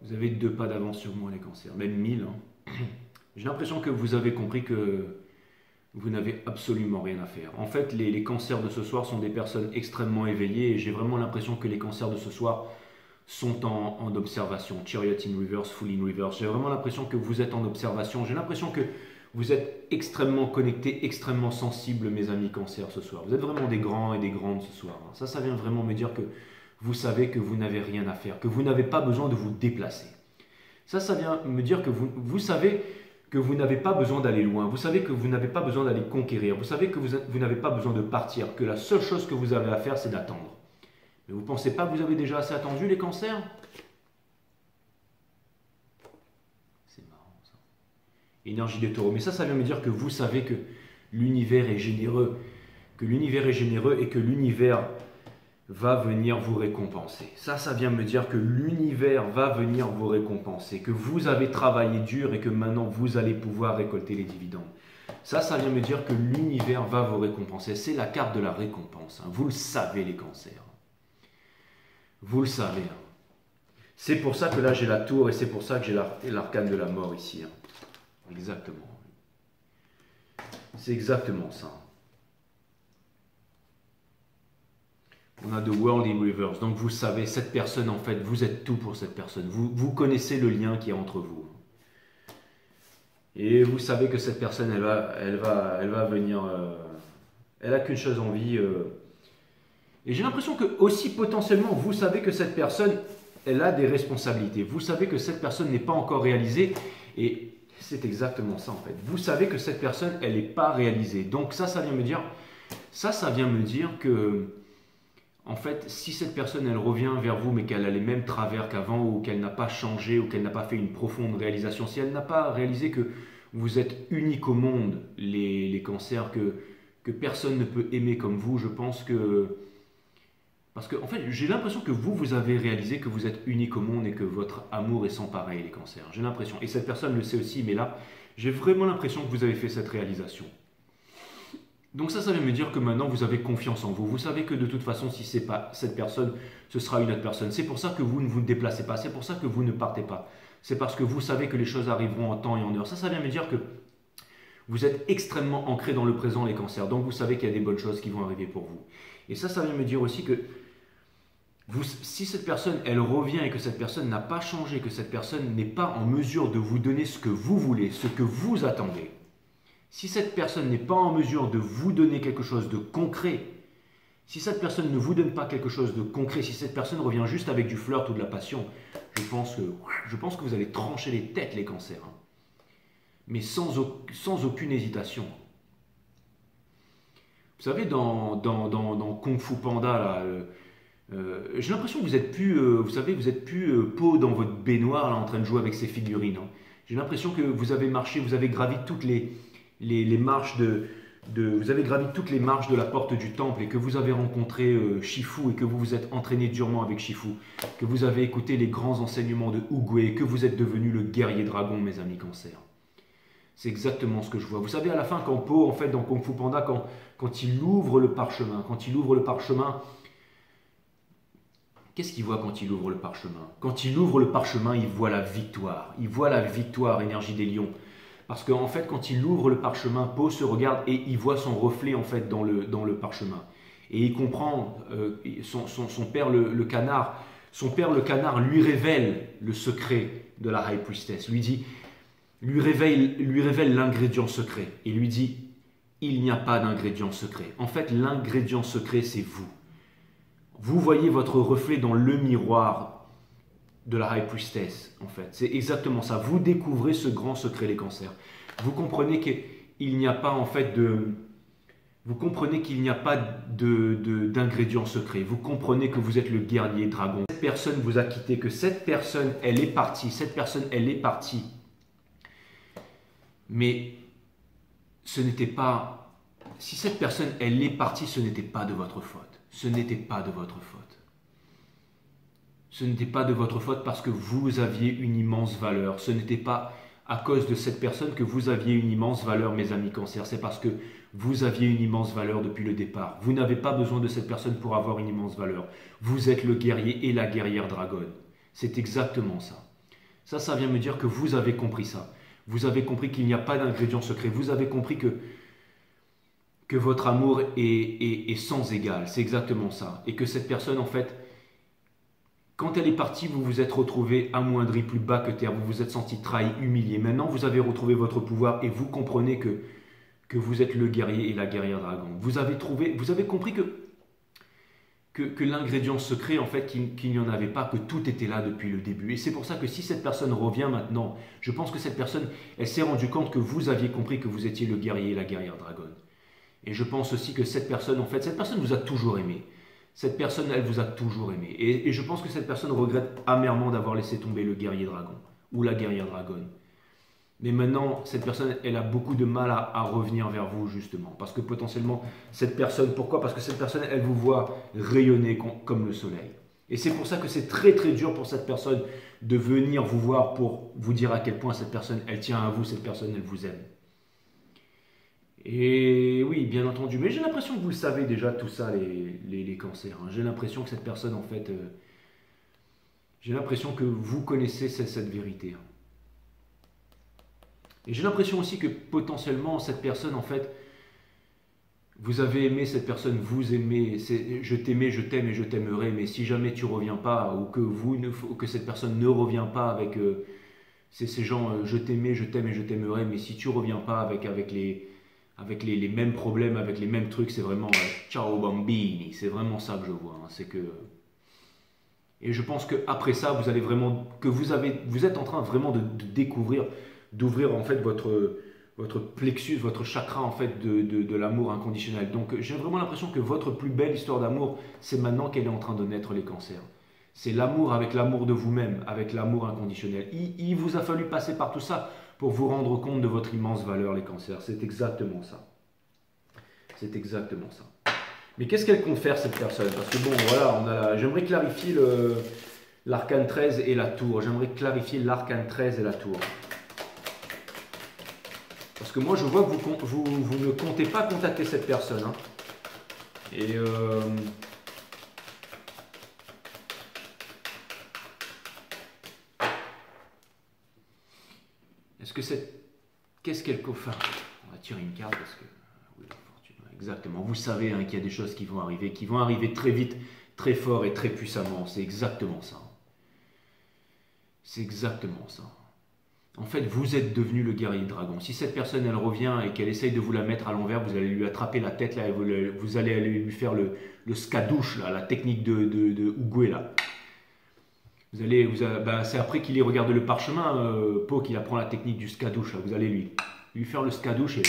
Vous avez 2 pas d'avance sur moi, les cancers, même 1000. Hein. J'ai l'impression que vous avez compris que vous n'avez absolument rien à faire. En fait, les cancers de ce soir sont des personnes extrêmement éveillées et j'ai vraiment l'impression que les cancers de ce soir sont en observation. Chariot in reverse, full in reverse. J'ai vraiment l'impression que vous êtes en observation. J'ai l'impression que vous êtes extrêmement connectés, extrêmement sensibles, mes amis cancers, ce soir. Vous êtes vraiment des grands et des grandes ce soir. Ça vient vraiment me dire que vous savez que vous n'avez rien à faire, que vous n'avez pas besoin de vous déplacer. Ça vient me dire que vous savez que vous n'avez pas besoin d'aller loin, vous savez que vous n'avez pas besoin d'aller conquérir, vous savez que vous n'avez pas besoin de partir, que la seule chose que vous avez à faire, c'est d'attendre. Mais vous ne pensez pas que vous avez déjà assez attendu, les cancers? C'est marrant, ça. Énergie des taureaux. Mais ça vient me dire que vous savez que l'univers est généreux, et que l'univers va venir vous récompenser. Ça vient me dire que l'univers va venir vous récompenser, que vous avez travaillé dur et que maintenant vous allez pouvoir récolter les dividendes. Ça vient me dire que l'univers va vous récompenser. C'est la carte de la récompense. Hein. Vous le savez, les cancers. Vous le savez. Hein. C'est pour ça que là j'ai la tour et c'est pour ça que j'ai l'arcane de la mort ici. Hein. Exactement. C'est exactement ça. On a The World in Reverse. Donc vous savez, cette personne, en fait, vous êtes tout pour cette personne. Vous connaissez le lien qui est entre vous. Et vous savez que cette personne, elle va venir... elle n'a qu'une chose en vie. Et j'ai l'impression que aussi potentiellement, vous savez que cette personne, elle a des responsabilités. Vous savez que cette personne n'est pas encore réalisée. Et c'est exactement ça, en fait. Vous savez que cette personne, elle n'est pas réalisée. Donc ça vient me dire... Ça vient me dire que... En fait, si cette personne, elle revient vers vous, mais qu'elle a les mêmes travers qu'avant, ou qu'elle n'a pas changé, ou qu'elle n'a pas fait une profonde réalisation, si elle n'a pas réalisé que vous êtes unique au monde, les cancers, que personne ne peut aimer comme vous, je pense que... Parce que, en fait, j'ai l'impression que vous avez réalisé que vous êtes unique au monde et que votre amour est sans pareil, les cancers. J'ai l'impression. Et cette personne le sait aussi, mais là, j'ai vraiment l'impression que vous avez fait cette réalisation. Donc ça vient me dire que maintenant vous avez confiance en vous. Vous savez que de toute façon, si ce n'est pas cette personne, ce sera une autre personne. C'est pour ça que vous ne vous déplacez pas. C'est pour ça que vous ne partez pas. C'est parce que vous savez que les choses arriveront en temps et en heure. Ça vient me dire que vous êtes extrêmement ancré dans le présent, les cancers. Donc vous savez qu'il y a des bonnes choses qui vont arriver pour vous. Et ça vient me dire aussi que si cette personne, elle revient et que cette personne n'a pas changé, que cette personne n'est pas en mesure de vous donner ce que vous voulez, ce que vous attendez, si cette personne n'est pas en mesure de vous donner quelque chose de concret, si cette personne ne vous donne pas quelque chose de concret, si cette personne revient juste avec du flirt ou de la passion, je pense que vous allez trancher les têtes, les cancers. Hein. Mais sans aucune hésitation. Vous savez, dans Kung Fu Panda, là, j'ai l'impression que vous êtes plus, vous êtes plus peau dans votre baignoire là, en train de jouer avec ces figurines. Hein. J'ai l'impression que vous avez marché, vous avez gravi toutes les marches vous avez gravi toutes les marches de la porte du temple et que vous avez rencontré Shifu et que vous vous êtes entraîné durement avec Shifu, que vous avez écouté les grands enseignements de Oogway et que vous êtes devenu le guerrier dragon, mes amis cancers. C'est exactement ce que je vois. Vous savez, à la fin, quand Po, en fait, dans Kung Fu Panda, quand il ouvre le parchemin, qu'est-ce qu'il voit quand il ouvre le parchemin? Quand il ouvre le parchemin, il voit la victoire. Il voit la victoire, énergie des lions. Parce qu'en fait, quand il ouvre le parchemin, Po se regarde et il voit son reflet en fait dans le parchemin. Et il comprend, son père le canard, lui révèle le secret de la High Priestess. Lui révèle l'ingrédient secret. Et lui dit, il n'y a pas d'ingrédient secret. En fait, l'ingrédient secret, c'est vous. Vous voyez votre reflet dans le miroir de la High Priestess, en fait. C'est exactement ça. Vous découvrez ce grand secret, les cancers. Vous comprenez qu'il n'y a pas, en fait, Vous comprenez qu'il n'y a pas d'ingrédient secret. Vous comprenez que vous êtes le guerrier dragon. Cette personne vous a quitté, que cette personne, elle est partie. Cette personne, elle est partie. Mais ce n'était pas... Si cette personne, elle est partie, ce n'était pas de votre faute. Ce n'était pas de votre faute. Ce n'était pas de votre faute parce que vous aviez une immense valeur. Ce n'était pas à cause de cette personne que vous aviez une immense valeur, mes amis Cancer. C'est parce que vous aviez une immense valeur depuis le départ. Vous n'avez pas besoin de cette personne pour avoir une immense valeur. Vous êtes le guerrier et la guerrière dragonne. C'est exactement ça. Ça vient me dire que vous avez compris ça. Vous avez compris qu'il n'y a pas d'ingrédient secret. Vous avez compris que votre amour est sans égal. C'est exactement ça. Et que cette personne, en fait, quand elle est partie, vous vous êtes retrouvé amoindri, plus bas que terre. Vous vous êtes senti trahi, humilié. Maintenant, vous avez retrouvé votre pouvoir et vous comprenez que vous êtes le guerrier et la guerrière dragon. Vous avez compris que l'ingrédient secret, en fait, qu'il n'y en avait pas, que tout était là depuis le début. Et c'est pour ça que si cette personne revient maintenant, je pense que cette personne, elle s'est rendue compte que vous aviez compris que vous étiez le guerrier et la guerrière dragon. Et je pense aussi que cette personne, en fait, cette personne vous a toujours aimé. Cette personne, elle vous a toujours aimé. Et je pense que cette personne regrette amèrement d'avoir laissé tomber le guerrier dragon ou la guerrière dragonne. Mais maintenant, cette personne, elle a beaucoup de mal à revenir vers vous, justement. Parce que potentiellement, cette personne, pourquoi? Parce que cette personne, elle vous voit rayonner comme le soleil. Et c'est pour ça que c'est très très dur pour cette personne de venir vous voir pour vous dire à quel point cette personne, elle tient à vous, cette personne, elle vous aime. Et oui, bien entendu. Mais j'ai l'impression que vous le savez déjà, tout ça, les cancers. Hein. J'ai l'impression que cette personne, en fait, j'ai l'impression que vous connaissez cette vérité. Hein. Et j'ai l'impression aussi que potentiellement, cette personne, en fait, vous avez aimé cette personne, vous aimez, je t'aimais, je t'aime et je t'aimerai, mais si jamais tu reviens pas, ou que cette personne ne revient pas avec ces gens, je t'aimais, je t'aime et je t'aimerai, mais si tu reviens pas avec les mêmes problèmes, avec les mêmes trucs, c'est vraiment ciao bambini, c'est vraiment ça que je vois. Hein, c'est que... Et je pense qu'après ça, vous allez vraiment, vous êtes en train vraiment de découvrir, d'ouvrir en fait votre plexus, votre chakra en fait de l'amour inconditionnel. Donc j'ai vraiment l'impression que votre plus belle histoire d'amour, c'est maintenant qu'elle est en train de naître, les cancers. C'est l'amour avec l'amour de vous-même, avec l'amour inconditionnel. Il vous a fallu passer par tout ça pour vous rendre compte de votre immense valeur, les cancers. C'est exactement ça. C'est exactement ça. Mais qu'est-ce qu'elle compte faire, cette personne? Parce que bon, voilà, j'aimerais clarifier l'arcane 13 et la tour. J'aimerais clarifier l'arcane 13 et la tour. Parce que moi, je vois que vous ne comptez pas contacter cette personne. Hein. Et... est-ce que c'est... Qu'est-ce qu'elle... Enfin, on va tirer une carte parce que... Oui, la fortune, exactement. Vous savez hein, qu'il y a des choses qui vont arriver très vite, très fort et très puissamment. C'est exactement ça. C'est exactement ça. En fait, vous êtes devenu le guerrier dragon. Si cette personne, elle revient et qu'elle essaye de vous la mettre à l'envers, vous allez lui attraper la tête, là, et vous allez aller lui faire le skadouche, là, la technique de Ougoué, là. C'est après qu'il ait regardé le parchemin, Po, qu'il apprend la technique du skadouche. Là. Vous allez lui faire le skadouche et...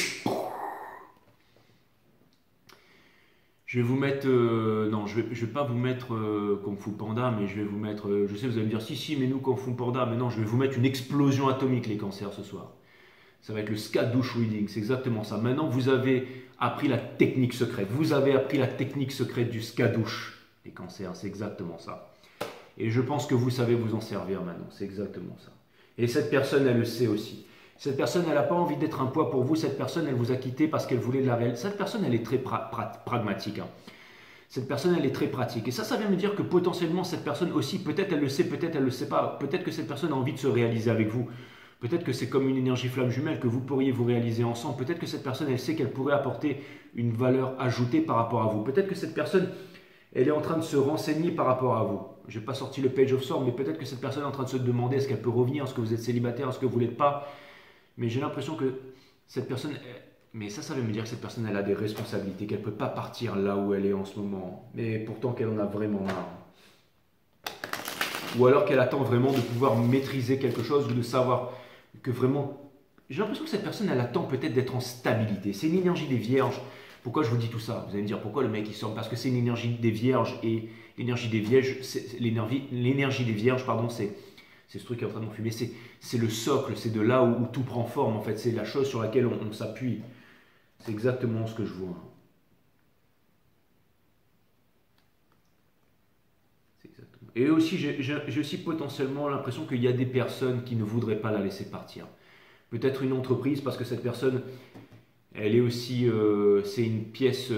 Je vais vous mettre... non, je vais pas vous mettre Kung Fu Panda, mais je vais vous mettre... je sais, vous allez me dire, si, mais nous, Kung Fu Panda. Mais non, je vais vous mettre une explosion atomique, les cancers, ce soir. Ça va être le skadouche reading, c'est exactement ça. Maintenant, vous avez appris la technique secrète. Vous avez appris la technique secrète du skadouche, les cancers, c'est exactement ça. Et je pense que vous savez vous en servir maintenant. C'est exactement ça. Et cette personne, elle le sait aussi. Cette personne, elle n'a pas envie d'être un poids pour vous. Cette personne, elle vous a quitté parce qu'elle voulait de la réalité. Cette personne, elle est très pragmatique. Hein. Cette personne, elle est très pratique. Et ça vient me dire que potentiellement, cette personne aussi, peut-être elle le sait, peut-être elle ne le sait pas. Peut-être que cette personne a envie de se réaliser avec vous. Peut-être que c'est comme une énergie flamme jumelle que vous pourriez vous réaliser ensemble. Peut-être que cette personne, elle sait qu'elle pourrait apporter une valeur ajoutée par rapport à vous. Peut-être que cette personne... elle est en train de se renseigner par rapport à vous. Je n'ai pas sorti le Page of Swords, mais peut-être que cette personne est en train de se demander est-ce qu'elle peut revenir, est-ce que vous êtes célibataire, est-ce que vous ne l'êtes pas. Mais j'ai l'impression que cette personne... Mais ça veut me dire que cette personne, elle a des responsabilités, qu'elle ne peut pas partir là où elle est en ce moment. Mais pourtant qu'elle en a vraiment marre. Ou alors qu'elle attend vraiment de pouvoir maîtriser quelque chose ou de savoir que vraiment... J'ai l'impression que cette personne, elle attend peut-être d'être en stabilité. C'est l'énergie des vierges. Pourquoi je vous dis tout ça? Vous allez me dire pourquoi le mec il sort? Parce que c'est une énergie des vierges et l'énergie des vierges, l'énergie des vierges, pardon, c'est ce truc qui est en train de m'enfumer, c'est le socle, c'est de là où tout prend forme en fait, c'est la chose sur laquelle on s'appuie. C'est exactement ce que je vois. Et aussi, j'ai aussi potentiellement l'impression qu'il y a des personnes qui ne voudraient pas la laisser partir. Peut-être une entreprise parce que cette personne, elle est aussi, c'est une pièce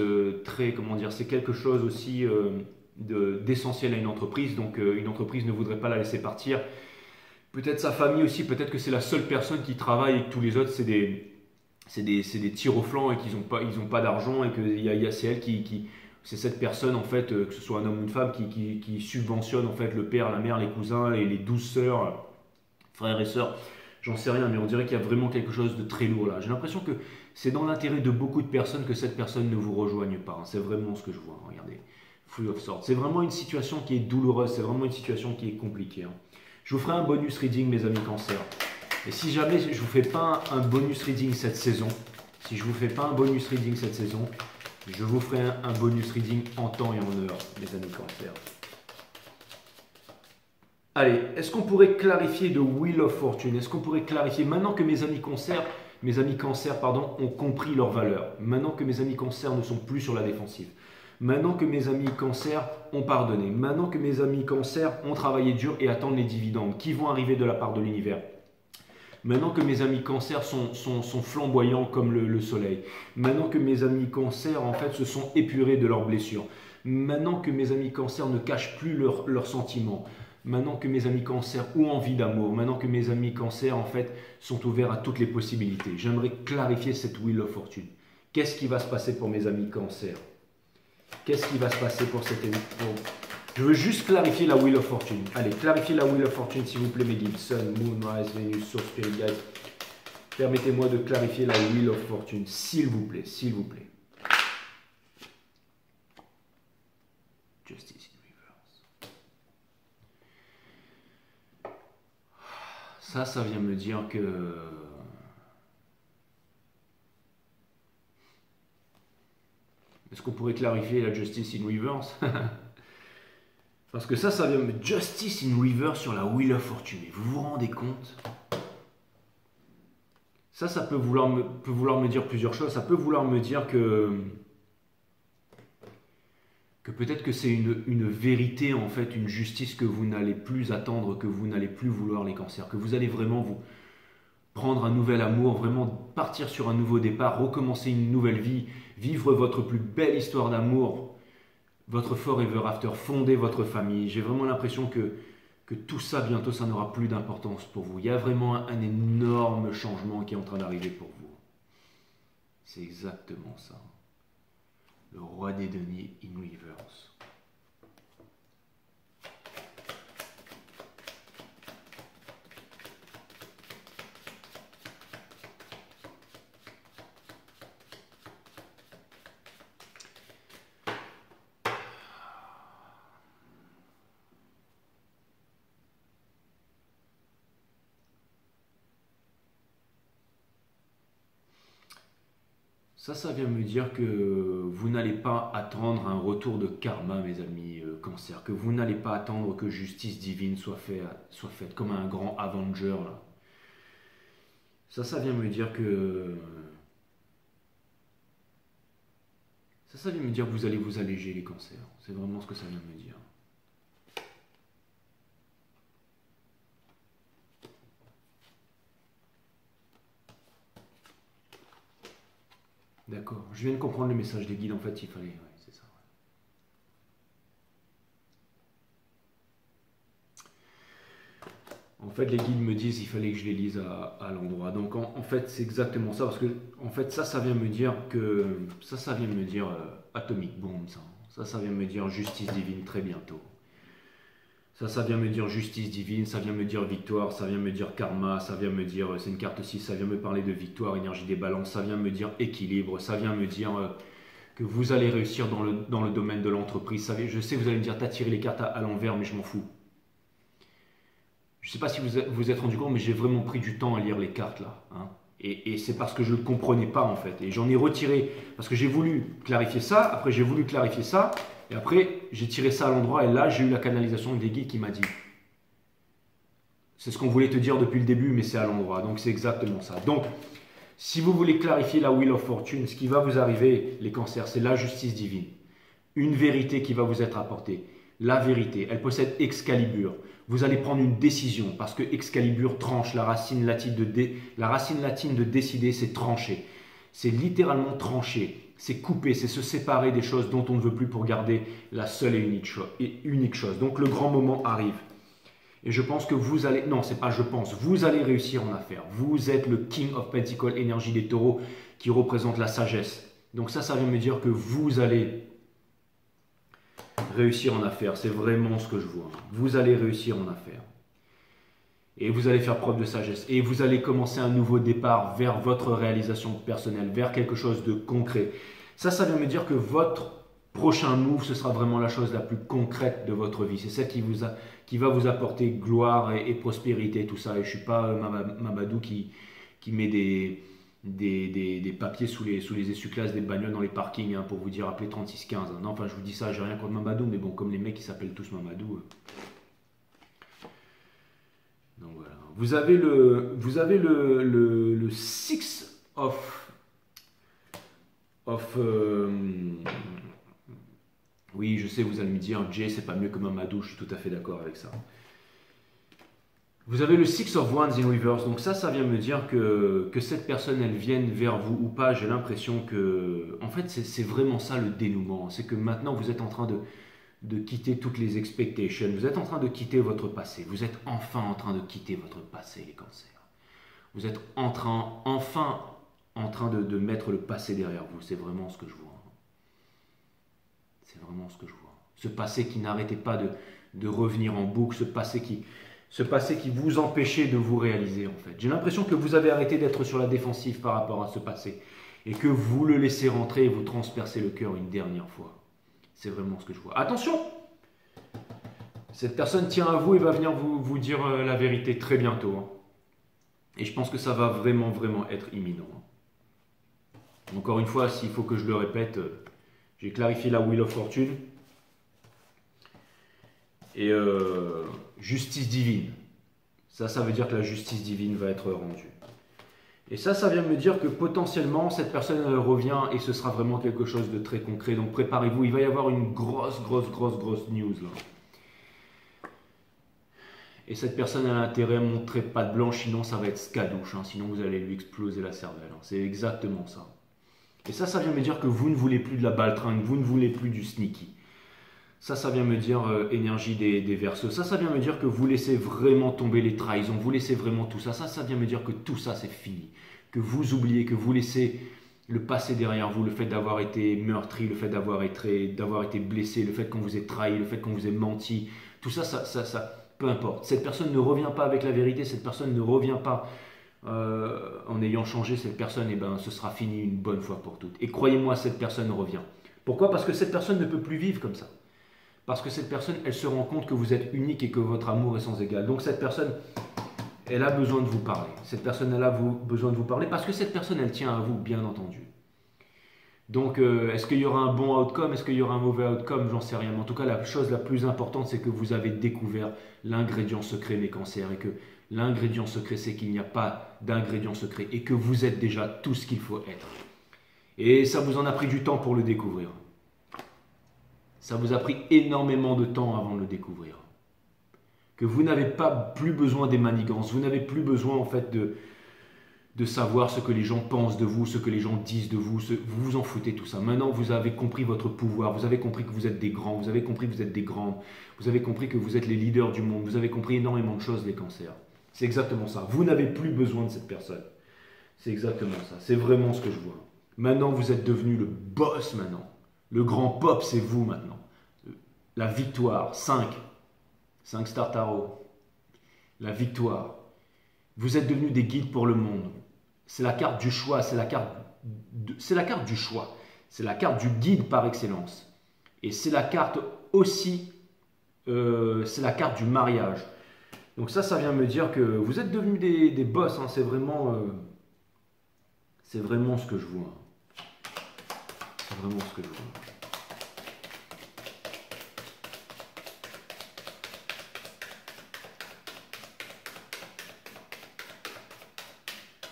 très, comment dire, c'est quelque chose aussi d'essentiel à une entreprise. Donc une entreprise ne voudrait pas la laisser partir. Peut-être sa famille aussi, peut-être que c'est la seule personne qui travaille et que tous les autres c'est des tirs au flanc et qu'ils n'ont pas d'argent et que c'est elle c'est cette personne en fait, que ce soit un homme ou une femme, qui subventionne en fait le père, la mère, les cousins, les 12 sœurs, frères et sœurs. J'en sais rien, mais on dirait qu'il y a vraiment quelque chose de très lourd là. J'ai l'impression que c'est dans l'intérêt de beaucoup de personnes que cette personne ne vous rejoigne pas. C'est vraiment ce que je vois. Regardez, Free of Swords. C'est vraiment une situation qui est douloureuse, c'est vraiment une situation qui est compliquée. Je vous ferai un bonus reading, mes amis Cancer. Et si jamais je ne vous fais pas un bonus reading cette saison, je vous ferai un bonus reading en temps et en heure, mes amis Cancer. Allez, est-ce qu'on pourrait clarifier de Wheel of Fortune? Est-ce qu'on pourrait clarifier, maintenant que mes amis Cancer, ont compris leur valeur, maintenant que mes amis Cancer ne sont plus sur la défensive, maintenant que mes amis Cancer ont pardonné, maintenant que mes amis Cancer ont travaillé dur et attendent les dividendes qui vont arriver de la part de l'univers, maintenant que mes amis Cancer sont flamboyants comme le soleil, maintenant que mes amis Cancer en fait se sont épurés de leurs blessures, maintenant que mes amis Cancer ne cachent plus leurs sentiments, maintenant que mes amis Cancer ont envie d'amour, maintenant que mes amis Cancer en fait sont ouverts à toutes les possibilités, j'aimerais clarifier cette Wheel of Fortune. Qu'est-ce qui va se passer pour mes amis Cancer? Qu'est-ce qui va se passer pour cette émission? Je veux juste clarifier la Wheel of Fortune. Allez, clarifiez la Wheel of Fortune s'il vous plaît, mes guides. Sun, Moon, Rise, Venus, Source, Spirit Guide. Permettez-moi de clarifier la Wheel of Fortune, s'il vous plaît, s'il vous plaît. Justice in reverse. Ça vient me dire que... Est-ce qu'on pourrait clarifier la Justice in reverse? Parce que ça vient me... Justice in reverse sur la Wheel of Fortune. Et vous vous rendez compte? Ça peut vouloir me dire plusieurs choses. Ça peut vouloir me dire que peut-être que c'est une vérité, en fait, une justice que vous n'allez plus attendre, que vous n'allez plus vouloir les cancers, que vous allez vraiment vous prendre un nouvel amour, vraiment partir sur un nouveau départ, recommencer une nouvelle vie, vivre votre plus belle histoire d'amour, votre forever after, fonder votre famille. J'ai vraiment l'impression que tout ça, bientôt, ça n'aura plus d'importance pour vous. Il y a vraiment un énorme changement qui est en train d'arriver pour vous. C'est exactement ça. Le roi des deniers in reverse. Ça vient me dire que vous n'allez pas attendre un retour de karma, mes amis Cancer, que vous n'allez pas attendre que justice divine soit faite comme un grand Avenger. Là. Ça vient me dire que... Ça vient me dire que vous allez vous alléger les cancers. C'est vraiment ce que ça vient me dire. D'accord, je viens de comprendre le message des guides, en fait, il fallait... Ouais, c'est ça. En fait, les guides me disent qu'il fallait que je les lise à l'endroit. Donc, en fait, c'est exactement ça, parce que, en fait, ça vient me dire que... Ça vient me dire Atomic Bomb, ça. Ça vient me dire justice divine très bientôt. Ça vient me dire justice divine, ça vient me dire victoire, ça vient me dire karma, ça vient me dire, c'est une carte 6, ça vient me parler de victoire, énergie des balances, ça vient me dire équilibre, ça vient me dire que vous allez réussir dans le domaine de l'entreprise. Je sais que vous allez me dire, t'as tiré les cartes à l'envers, mais je m'en fous. Je ne sais pas si vous vous êtes rendu compte, mais j'ai vraiment pris du temps à lire les cartes là. Hein. Et c'est parce que je ne le comprenais pas en fait. Et j'en ai retiré, parce que j'ai voulu clarifier ça, après j'ai voulu clarifier ça, et après j'ai tiré ça à l'endroit, et là j'ai eu la canalisation des guides qui m'a dit, c'est ce qu'on voulait te dire depuis le début, mais c'est à l'endroit. Donc c'est exactement ça. Donc, si vous voulez clarifier la Wheel of Fortune, ce qui va vous arriver, les cancers, c'est la justice divine. Une vérité qui va vous être apportée. La vérité, elle possède Excalibur. Vous allez prendre une décision parce que Excalibur tranche la racine latine de décider, c'est trancher. C'est littéralement trancher, c'est couper, c'est se séparer des choses dont on ne veut plus pour garder la seule et unique chose. Donc le grand moment arrive. Et je pense que vous allez, non, c'est pas je pense, vous allez réussir en affaires. Vous êtes le King of Pentacles, énergie des taureaux, qui représente la sagesse. Donc ça vient me dire que vous allez réussir en affaires. C'est vraiment ce que je vois. Vous allez réussir en affaires. Et vous allez faire preuve de sagesse. Et vous allez commencer un nouveau départ vers votre réalisation personnelle, vers quelque chose de concret. Ça vient me dire que votre prochain move, ce sera vraiment la chose la plus concrète de votre vie. C'est ça qui va vous apporter gloire et prospérité, tout ça. Et je ne suis pas Mamadou qui met des papiers sous les essuie-glaces des bagnoles dans les parkings pour vous dire appelez 3615. Non, enfin je vous dis ça, j'ai rien contre Mamadou, mais bon, comme les mecs qui s'appellent tous Mamadou. Donc voilà. Vous avez le Six of oui, je sais, vous allez me dire, Jay, c'est pas mieux que Mamadou, je suis tout à fait d'accord avec ça. Vous avez le Six of Wands in reverse, donc ça vient me dire que cette personne, elle vienne vers vous ou pas. J'ai l'impression que, en fait, c'est vraiment ça le dénouement. C'est que maintenant, vous êtes en train de quitter toutes les expectations. Vous êtes en train de quitter votre passé. Vous êtes enfin en train de quitter votre passé, les cancers. Vous êtes enfin en train de mettre le passé derrière vous. C'est vraiment ce que je vois. C'est vraiment ce que je vois. Ce passé qui n'arrêtait pas de revenir en boucle, ce passé qui vous empêchait de vous réaliser en fait. J'ai l'impression que vous avez arrêté d'être sur la défensive par rapport à ce passé et que vous le laissez rentrer et vous transpercer le cœur une dernière fois. C'est vraiment ce que je vois. Attention! Cette personne tient à vous et va venir vous dire la vérité très bientôt. Hein. Et je pense que ça va vraiment, vraiment être imminent. Hein. Encore une fois, s'il faut que je le répète, j'ai clarifié la Wheel of Fortune. Et justice divine. Ça veut dire que la justice divine va être rendue. Et ça vient me dire que potentiellement, cette personne elle revient et ce sera vraiment quelque chose de très concret. Donc préparez-vous, il va y avoir une grosse news là. Et cette personne a intérêt à montrer patte blanche, sinon ça va être scadouche. Hein, sinon vous allez lui exploser la cervelle. Hein. C'est exactement ça. Et ça vient me dire que vous ne voulez plus de la baltringue, vous ne voulez plus du sneaky. Ça vient me dire énergie des Verseaux. Ça vient me dire que vous laissez vraiment tomber les trahisons, vous laissez vraiment tout ça. Ça vient me dire que tout ça c'est fini. Que vous oubliez, que vous laissez le passé derrière vous, le fait d'avoir été meurtri, le fait d'avoir été blessé, le fait qu'on vous ait trahi, le fait qu'on vous ait menti. Tout ça, peu importe. Cette personne ne revient pas avec la vérité, cette personne ne revient pas en ayant changé cette personne, et ben ce sera fini une bonne fois pour toutes. Et croyez-moi, cette personne revient. Pourquoi? Parce que cette personne ne peut plus vivre comme ça. Parce que cette personne, elle se rend compte que vous êtes unique et que votre amour est sans égal. Donc cette personne, elle a besoin de vous parler. Cette personne, elle a besoin de vous parler parce que cette personne, elle tient à vous, bien entendu. Donc, est-ce qu'il y aura un bon outcome? Est-ce qu'il y aura un mauvais outcome? J'en sais rien. Mais en tout cas, la chose la plus importante, c'est que vous avez découvert l'ingrédient secret, mes cancers. Et que l'ingrédient secret, c'est qu'il n'y a pas d'ingrédient secret. Et que vous êtes déjà tout ce qu'il faut être. Et ça vous en a pris du temps pour le découvrir. Ça vous a pris énormément de temps avant de le découvrir. Que vous n'avez pas plus besoin des manigances. Vous n'avez plus besoin en fait de savoir ce que les gens pensent de vous, ce que les gens disent de vous. Vous vous en foutez tout ça. Maintenant, vous avez compris votre pouvoir. Vous avez compris que vous êtes des grands. Vous avez compris que vous êtes des grandes. Vous avez compris que vous êtes les leaders du monde. Vous avez compris énormément de choses, les cancers. C'est exactement ça. Vous n'avez plus besoin de cette personne. C'est exactement ça. C'est vraiment ce que je vois. Maintenant, vous êtes devenu le boss maintenant. Le grand pop, c'est vous maintenant. La victoire, 5 Star Tarot. La victoire. Vous êtes devenus des guides pour le monde. C'est la carte du choix, c'est la carte du choix. C'est la carte du guide par excellence. Et c'est la carte aussi, c'est la carte du mariage. Donc ça vient me dire que vous êtes devenus des boss. Hein, c'est vraiment... C'est vraiment ce que je vois. C'est vraiment ce que je vois.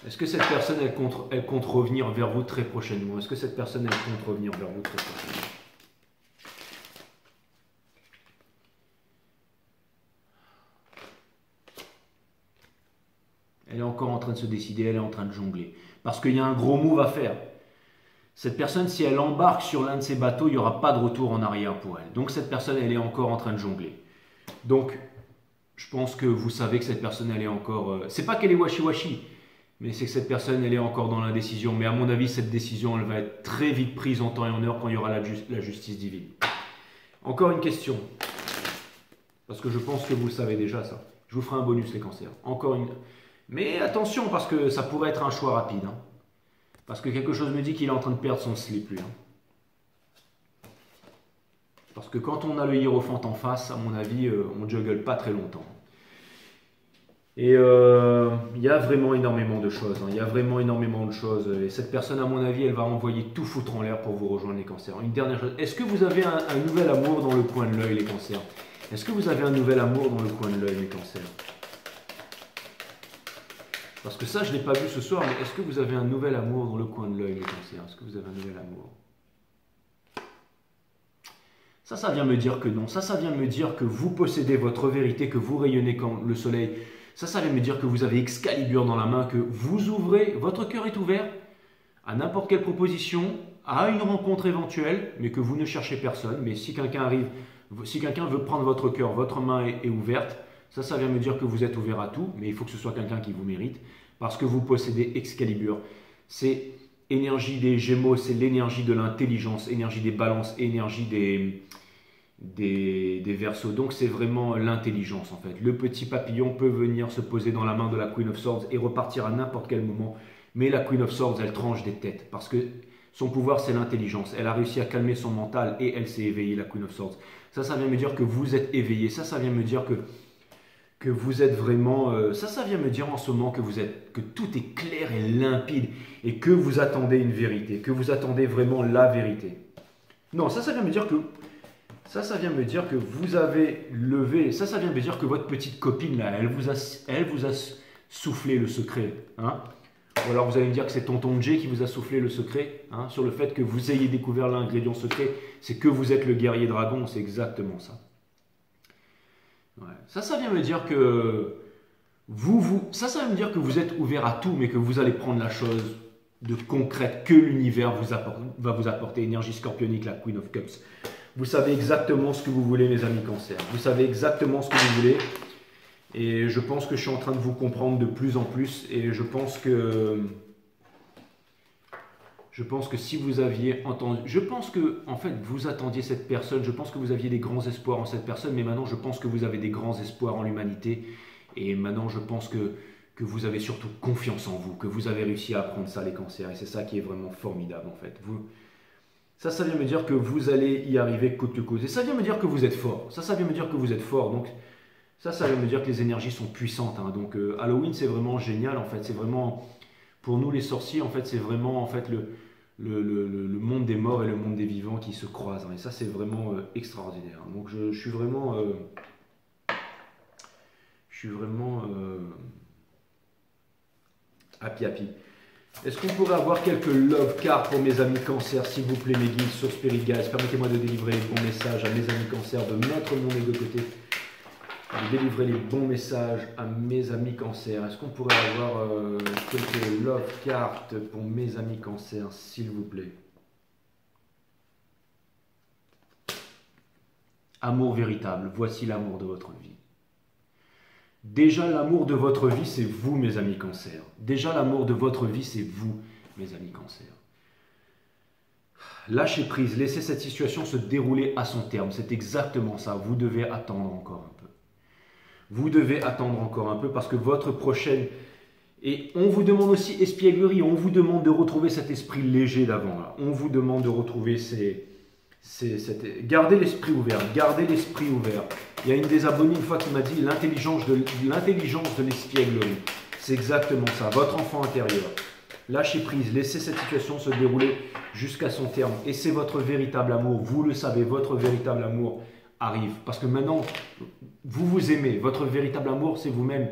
Est-ce que cette personne, elle compte revenir vers vous très prochainement? Est-ce que cette personne, elle compte revenir vers vous très prochainement? Elle est encore en train de se décider, elle est en train de jongler. Parce qu'il y a un gros move à faire. Cette personne, si elle embarque sur l'un de ces bateaux, il n'y aura pas de retour en arrière pour elle. Donc cette personne, elle est encore en train de jongler. Donc, je pense que vous savez que cette personne, elle est encore... c'est pas qu'elle est washi-washi, mais c'est que cette personne, elle est encore dans l'indécision. Mais à mon avis, cette décision, elle va être très vite prise en temps et en heure quand il y aura la justice divine. Encore une question. Parce que je pense que vous le savez déjà, ça. Je vous ferai un bonus, les cancers. Encore une... Mais attention, parce que ça pourrait être un choix rapide. Hein. Parce que quelque chose me dit qu'il est en train de perdre son slip, lui. Hein. Parce que quand on a le hiérophant en face, à mon avis, on ne juggle pas très longtemps. Et il y a vraiment énormément de choses. Hein. Il y a vraiment énormément de choses. Et cette personne, à mon avis, elle va envoyer tout foutre en l'air pour vous rejoindre, les cancers. Une dernière chose. Est-ce que vous avez un nouvel amour dans le coin de l'œil, les cancers? Est-ce que vous avez un nouvel amour dans le coin de l'œil, les cancers? Parce que ça, je ne l'ai pas vu ce soir, mais est-ce que vous avez un nouvel amour dans le coin de l'œil, les cancers? Est-ce que vous avez un nouvel amour? Ça vient me dire que non. Ça vient me dire que vous possédez votre vérité, que vous rayonnez comme le soleil. Ça vient me dire que vous avez Excalibur dans la main, que vous ouvrez, votre cœur est ouvert à n'importe quelle proposition, à une rencontre éventuelle, mais que vous ne cherchez personne. Mais si quelqu'un arrive, si quelqu'un veut prendre votre cœur, votre main est ouverte. Ça vient me dire que vous êtes ouvert à tout, mais il faut que ce soit quelqu'un qui vous mérite, parce que vous possédez Excalibur. C'est énergie des Gémeaux, c'est l'énergie de l'intelligence, énergie des balances, énergie des Verseaux. Donc c'est vraiment l'intelligence en fait. Le petit papillon peut venir se poser dans la main de la Queen of Swords et repartir à n'importe quel moment, mais la Queen of Swords, elle tranche des têtes, parce que son pouvoir, c'est l'intelligence. Elle a réussi à calmer son mental et elle s'est éveillée, la Queen of Swords. Ça vient me dire que vous êtes éveillé. Ça vient me dire que vous êtes vraiment... ça vient me dire en ce moment que tout est clair et limpide et que vous attendez une vérité, que vous attendez vraiment la vérité. Non, ça vient me dire que... Ça vient me dire que vous avez levé... Ça vient me dire que votre petite copine, là, elle vous a soufflé le secret. Hein? Ou alors vous allez me dire que c'est tonton Jay qui vous a soufflé le secret, hein, sur le fait que vous ayez découvert l'ingrédient secret. C'est que vous êtes le guerrier dragon, c'est exactement ça. Ouais. Ça vient me dire que ça vient me dire que vous êtes ouvert à tout, mais que vous allez prendre la chose de concrète que l'univers va vous apporter. Énergie scorpionique, la Queen of Cups. Vous savez exactement ce que vous voulez, mes amis cancer. Vous savez exactement ce que vous voulez. Et je pense que je suis en train de vous comprendre de plus en plus. Et je pense que si vous aviez entendu... Je pense que, en fait, vous attendiez cette personne. Je pense que vous aviez des grands espoirs en cette personne. Mais maintenant, je pense que vous avez des grands espoirs en l'humanité. Et maintenant, je pense que vous avez surtout confiance en vous. Que vous avez réussi à apprendre ça, les cancers. Et c'est ça qui est vraiment formidable, en fait. Ça vient me dire que vous allez y arriver coûte que coûte. Et ça vient me dire que vous êtes fort. Ça vient me dire que vous êtes fort. Donc, ça vient me dire que les énergies sont puissantes. Hein. Donc, Halloween, c'est vraiment génial, en fait. C'est vraiment... Pour nous, les sorciers, en fait, c'est vraiment, en fait, le monde des morts et le monde des vivants qui se croisent. Hein. Et ça, c'est vraiment extraordinaire. Donc, je suis vraiment... happy. Est-ce qu'on pourrait avoir quelques love cards pour mes amis cancer, s'il vous plaît, mes guides sur Spirit Guys? Permettez-moi de délivrer les bons messages à mes amis cancer, de mettre mon ego de côté, de délivrer les bons messages à mes amis cancer. Est-ce qu'on pourrait avoir quelques love cards pour mes amis cancer, s'il vous plaît? Amour véritable, voici l'amour de votre vie. Déjà, l'amour de votre vie, c'est vous, mes amis cancer. Déjà, l'amour de votre vie, c'est vous, mes amis cancer. Lâchez prise, laissez cette situation se dérouler à son terme. C'est exactement ça. Vous devez attendre encore un peu. Vous devez attendre encore un peu parce que votre prochaine... Et on vous demande aussi espièglerie. On vous demande de retrouver cet esprit léger d'avant. On vous demande de retrouver Gardez l'esprit ouvert. Gardez l'esprit ouvert. Il y a une des abonnées une fois qui m'a dit l'intelligence de l'espièglerie. C'est exactement ça, votre enfant intérieur. Lâchez prise, laissez cette situation se dérouler jusqu'à son terme. Et c'est votre véritable amour, vous le savez, votre véritable amour arrive. Parce que maintenant, vous vous aimez, votre véritable amour, c'est vous-même.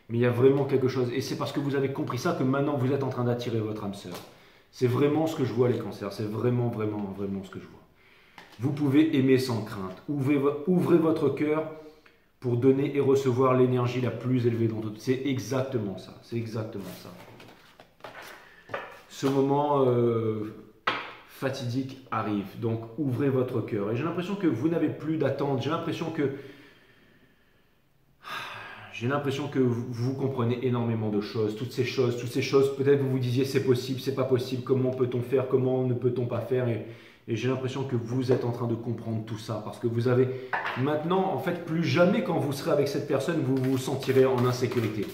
Mais il y a vraiment quelque chose. Et c'est parce que vous avez compris ça que maintenant, vous êtes en train d'attirer votre âme sœur. C'est vraiment ce que je vois, les cancers. C'est vraiment, vraiment, vraiment ce que je vois. Vous pouvez aimer sans crainte. Ouvrez votre cœur pour donner et recevoir l'énergie la plus élevée dans tout. C'est exactement ça. C'est exactement ça. Ce moment fatidique arrive. Donc, ouvrez votre cœur. Et j'ai l'impression que vous n'avez plus d'attente. J'ai l'impression que vous comprenez énormément de choses. Toutes ces choses, peut-être vous vous disiez c'est possible, c'est pas possible. Comment peut-on faire? Comment ne peut-on pas faire? Et j'ai l'impression que vous êtes en train de comprendre tout ça. Parce que vous avez maintenant, en fait, plus jamais quand vous serez avec cette personne, vous vous sentirez en insécurité.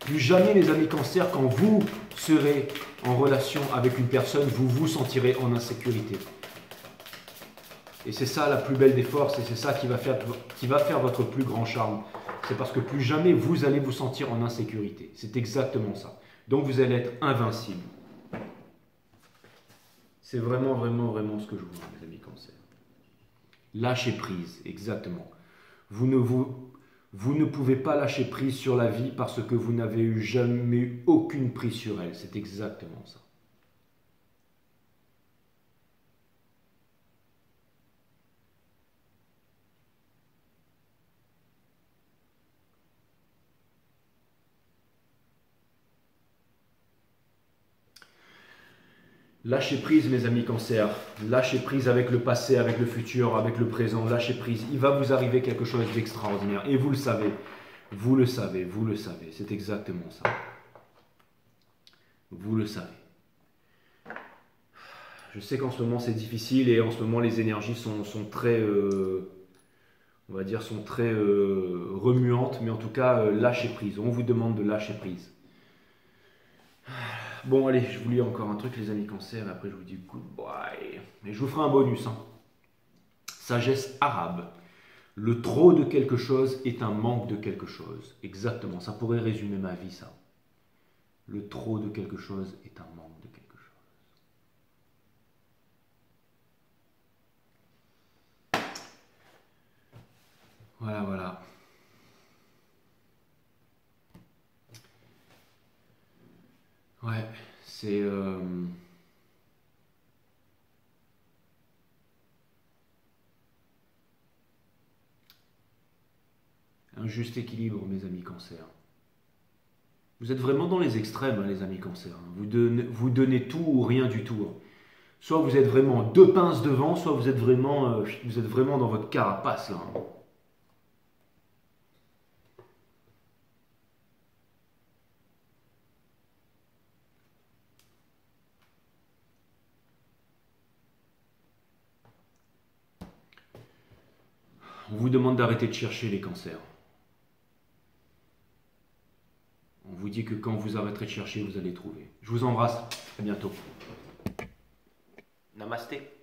Plus jamais, les amis cancer, quand vous serez en relation avec une personne, vous vous sentirez en insécurité. Et c'est ça la plus belle des forces et c'est ça qui va faire votre plus grand charme. C'est parce que plus jamais vous allez vous sentir en insécurité. C'est exactement ça. Donc vous allez être invincible. C'est vraiment, vraiment, vraiment ce que je vois, mes amis cancer. Lâchez prise, exactement. Vous ne pouvez pas lâcher prise sur la vie parce que vous n'avez jamais eu aucune prise sur elle. C'est exactement ça. Lâchez prise, mes amis cancer. Lâchez prise avec le passé, avec le futur, avec le présent. Lâchez prise. Il va vous arriver quelque chose d'extraordinaire. Et vous le savez. Vous le savez, vous le savez. C'est exactement ça. Vous le savez. Je sais qu'en ce moment c'est difficile et en ce moment les énergies sont très, on va dire, sont très remuantes. Mais en tout cas, lâchez prise. On vous demande de lâcher prise. Bon, allez, je vous lis encore un truc, les amis cancer, et après je vous dis goodbye. Et je vous ferai un bonus. Hein. Sagesse arabe. Le trop de quelque chose est un manque de quelque chose. Exactement, ça pourrait résumer ma vie, ça. Le trop de quelque chose est un manque de quelque chose. Voilà, voilà. Ouais, c'est... un juste équilibre, mes amis cancer. Vous êtes vraiment dans les extrêmes, hein, les amis cancer. Vous donnez tout ou rien du tout. Hein. Soit vous êtes vraiment deux pinces devant, soit vous êtes vraiment dans votre carapace, là. Hein. On vous demande d'arrêter de chercher les cancers. On vous dit que quand vous arrêterez de chercher, vous allez trouver. Je vous embrasse. À bientôt. Namasté.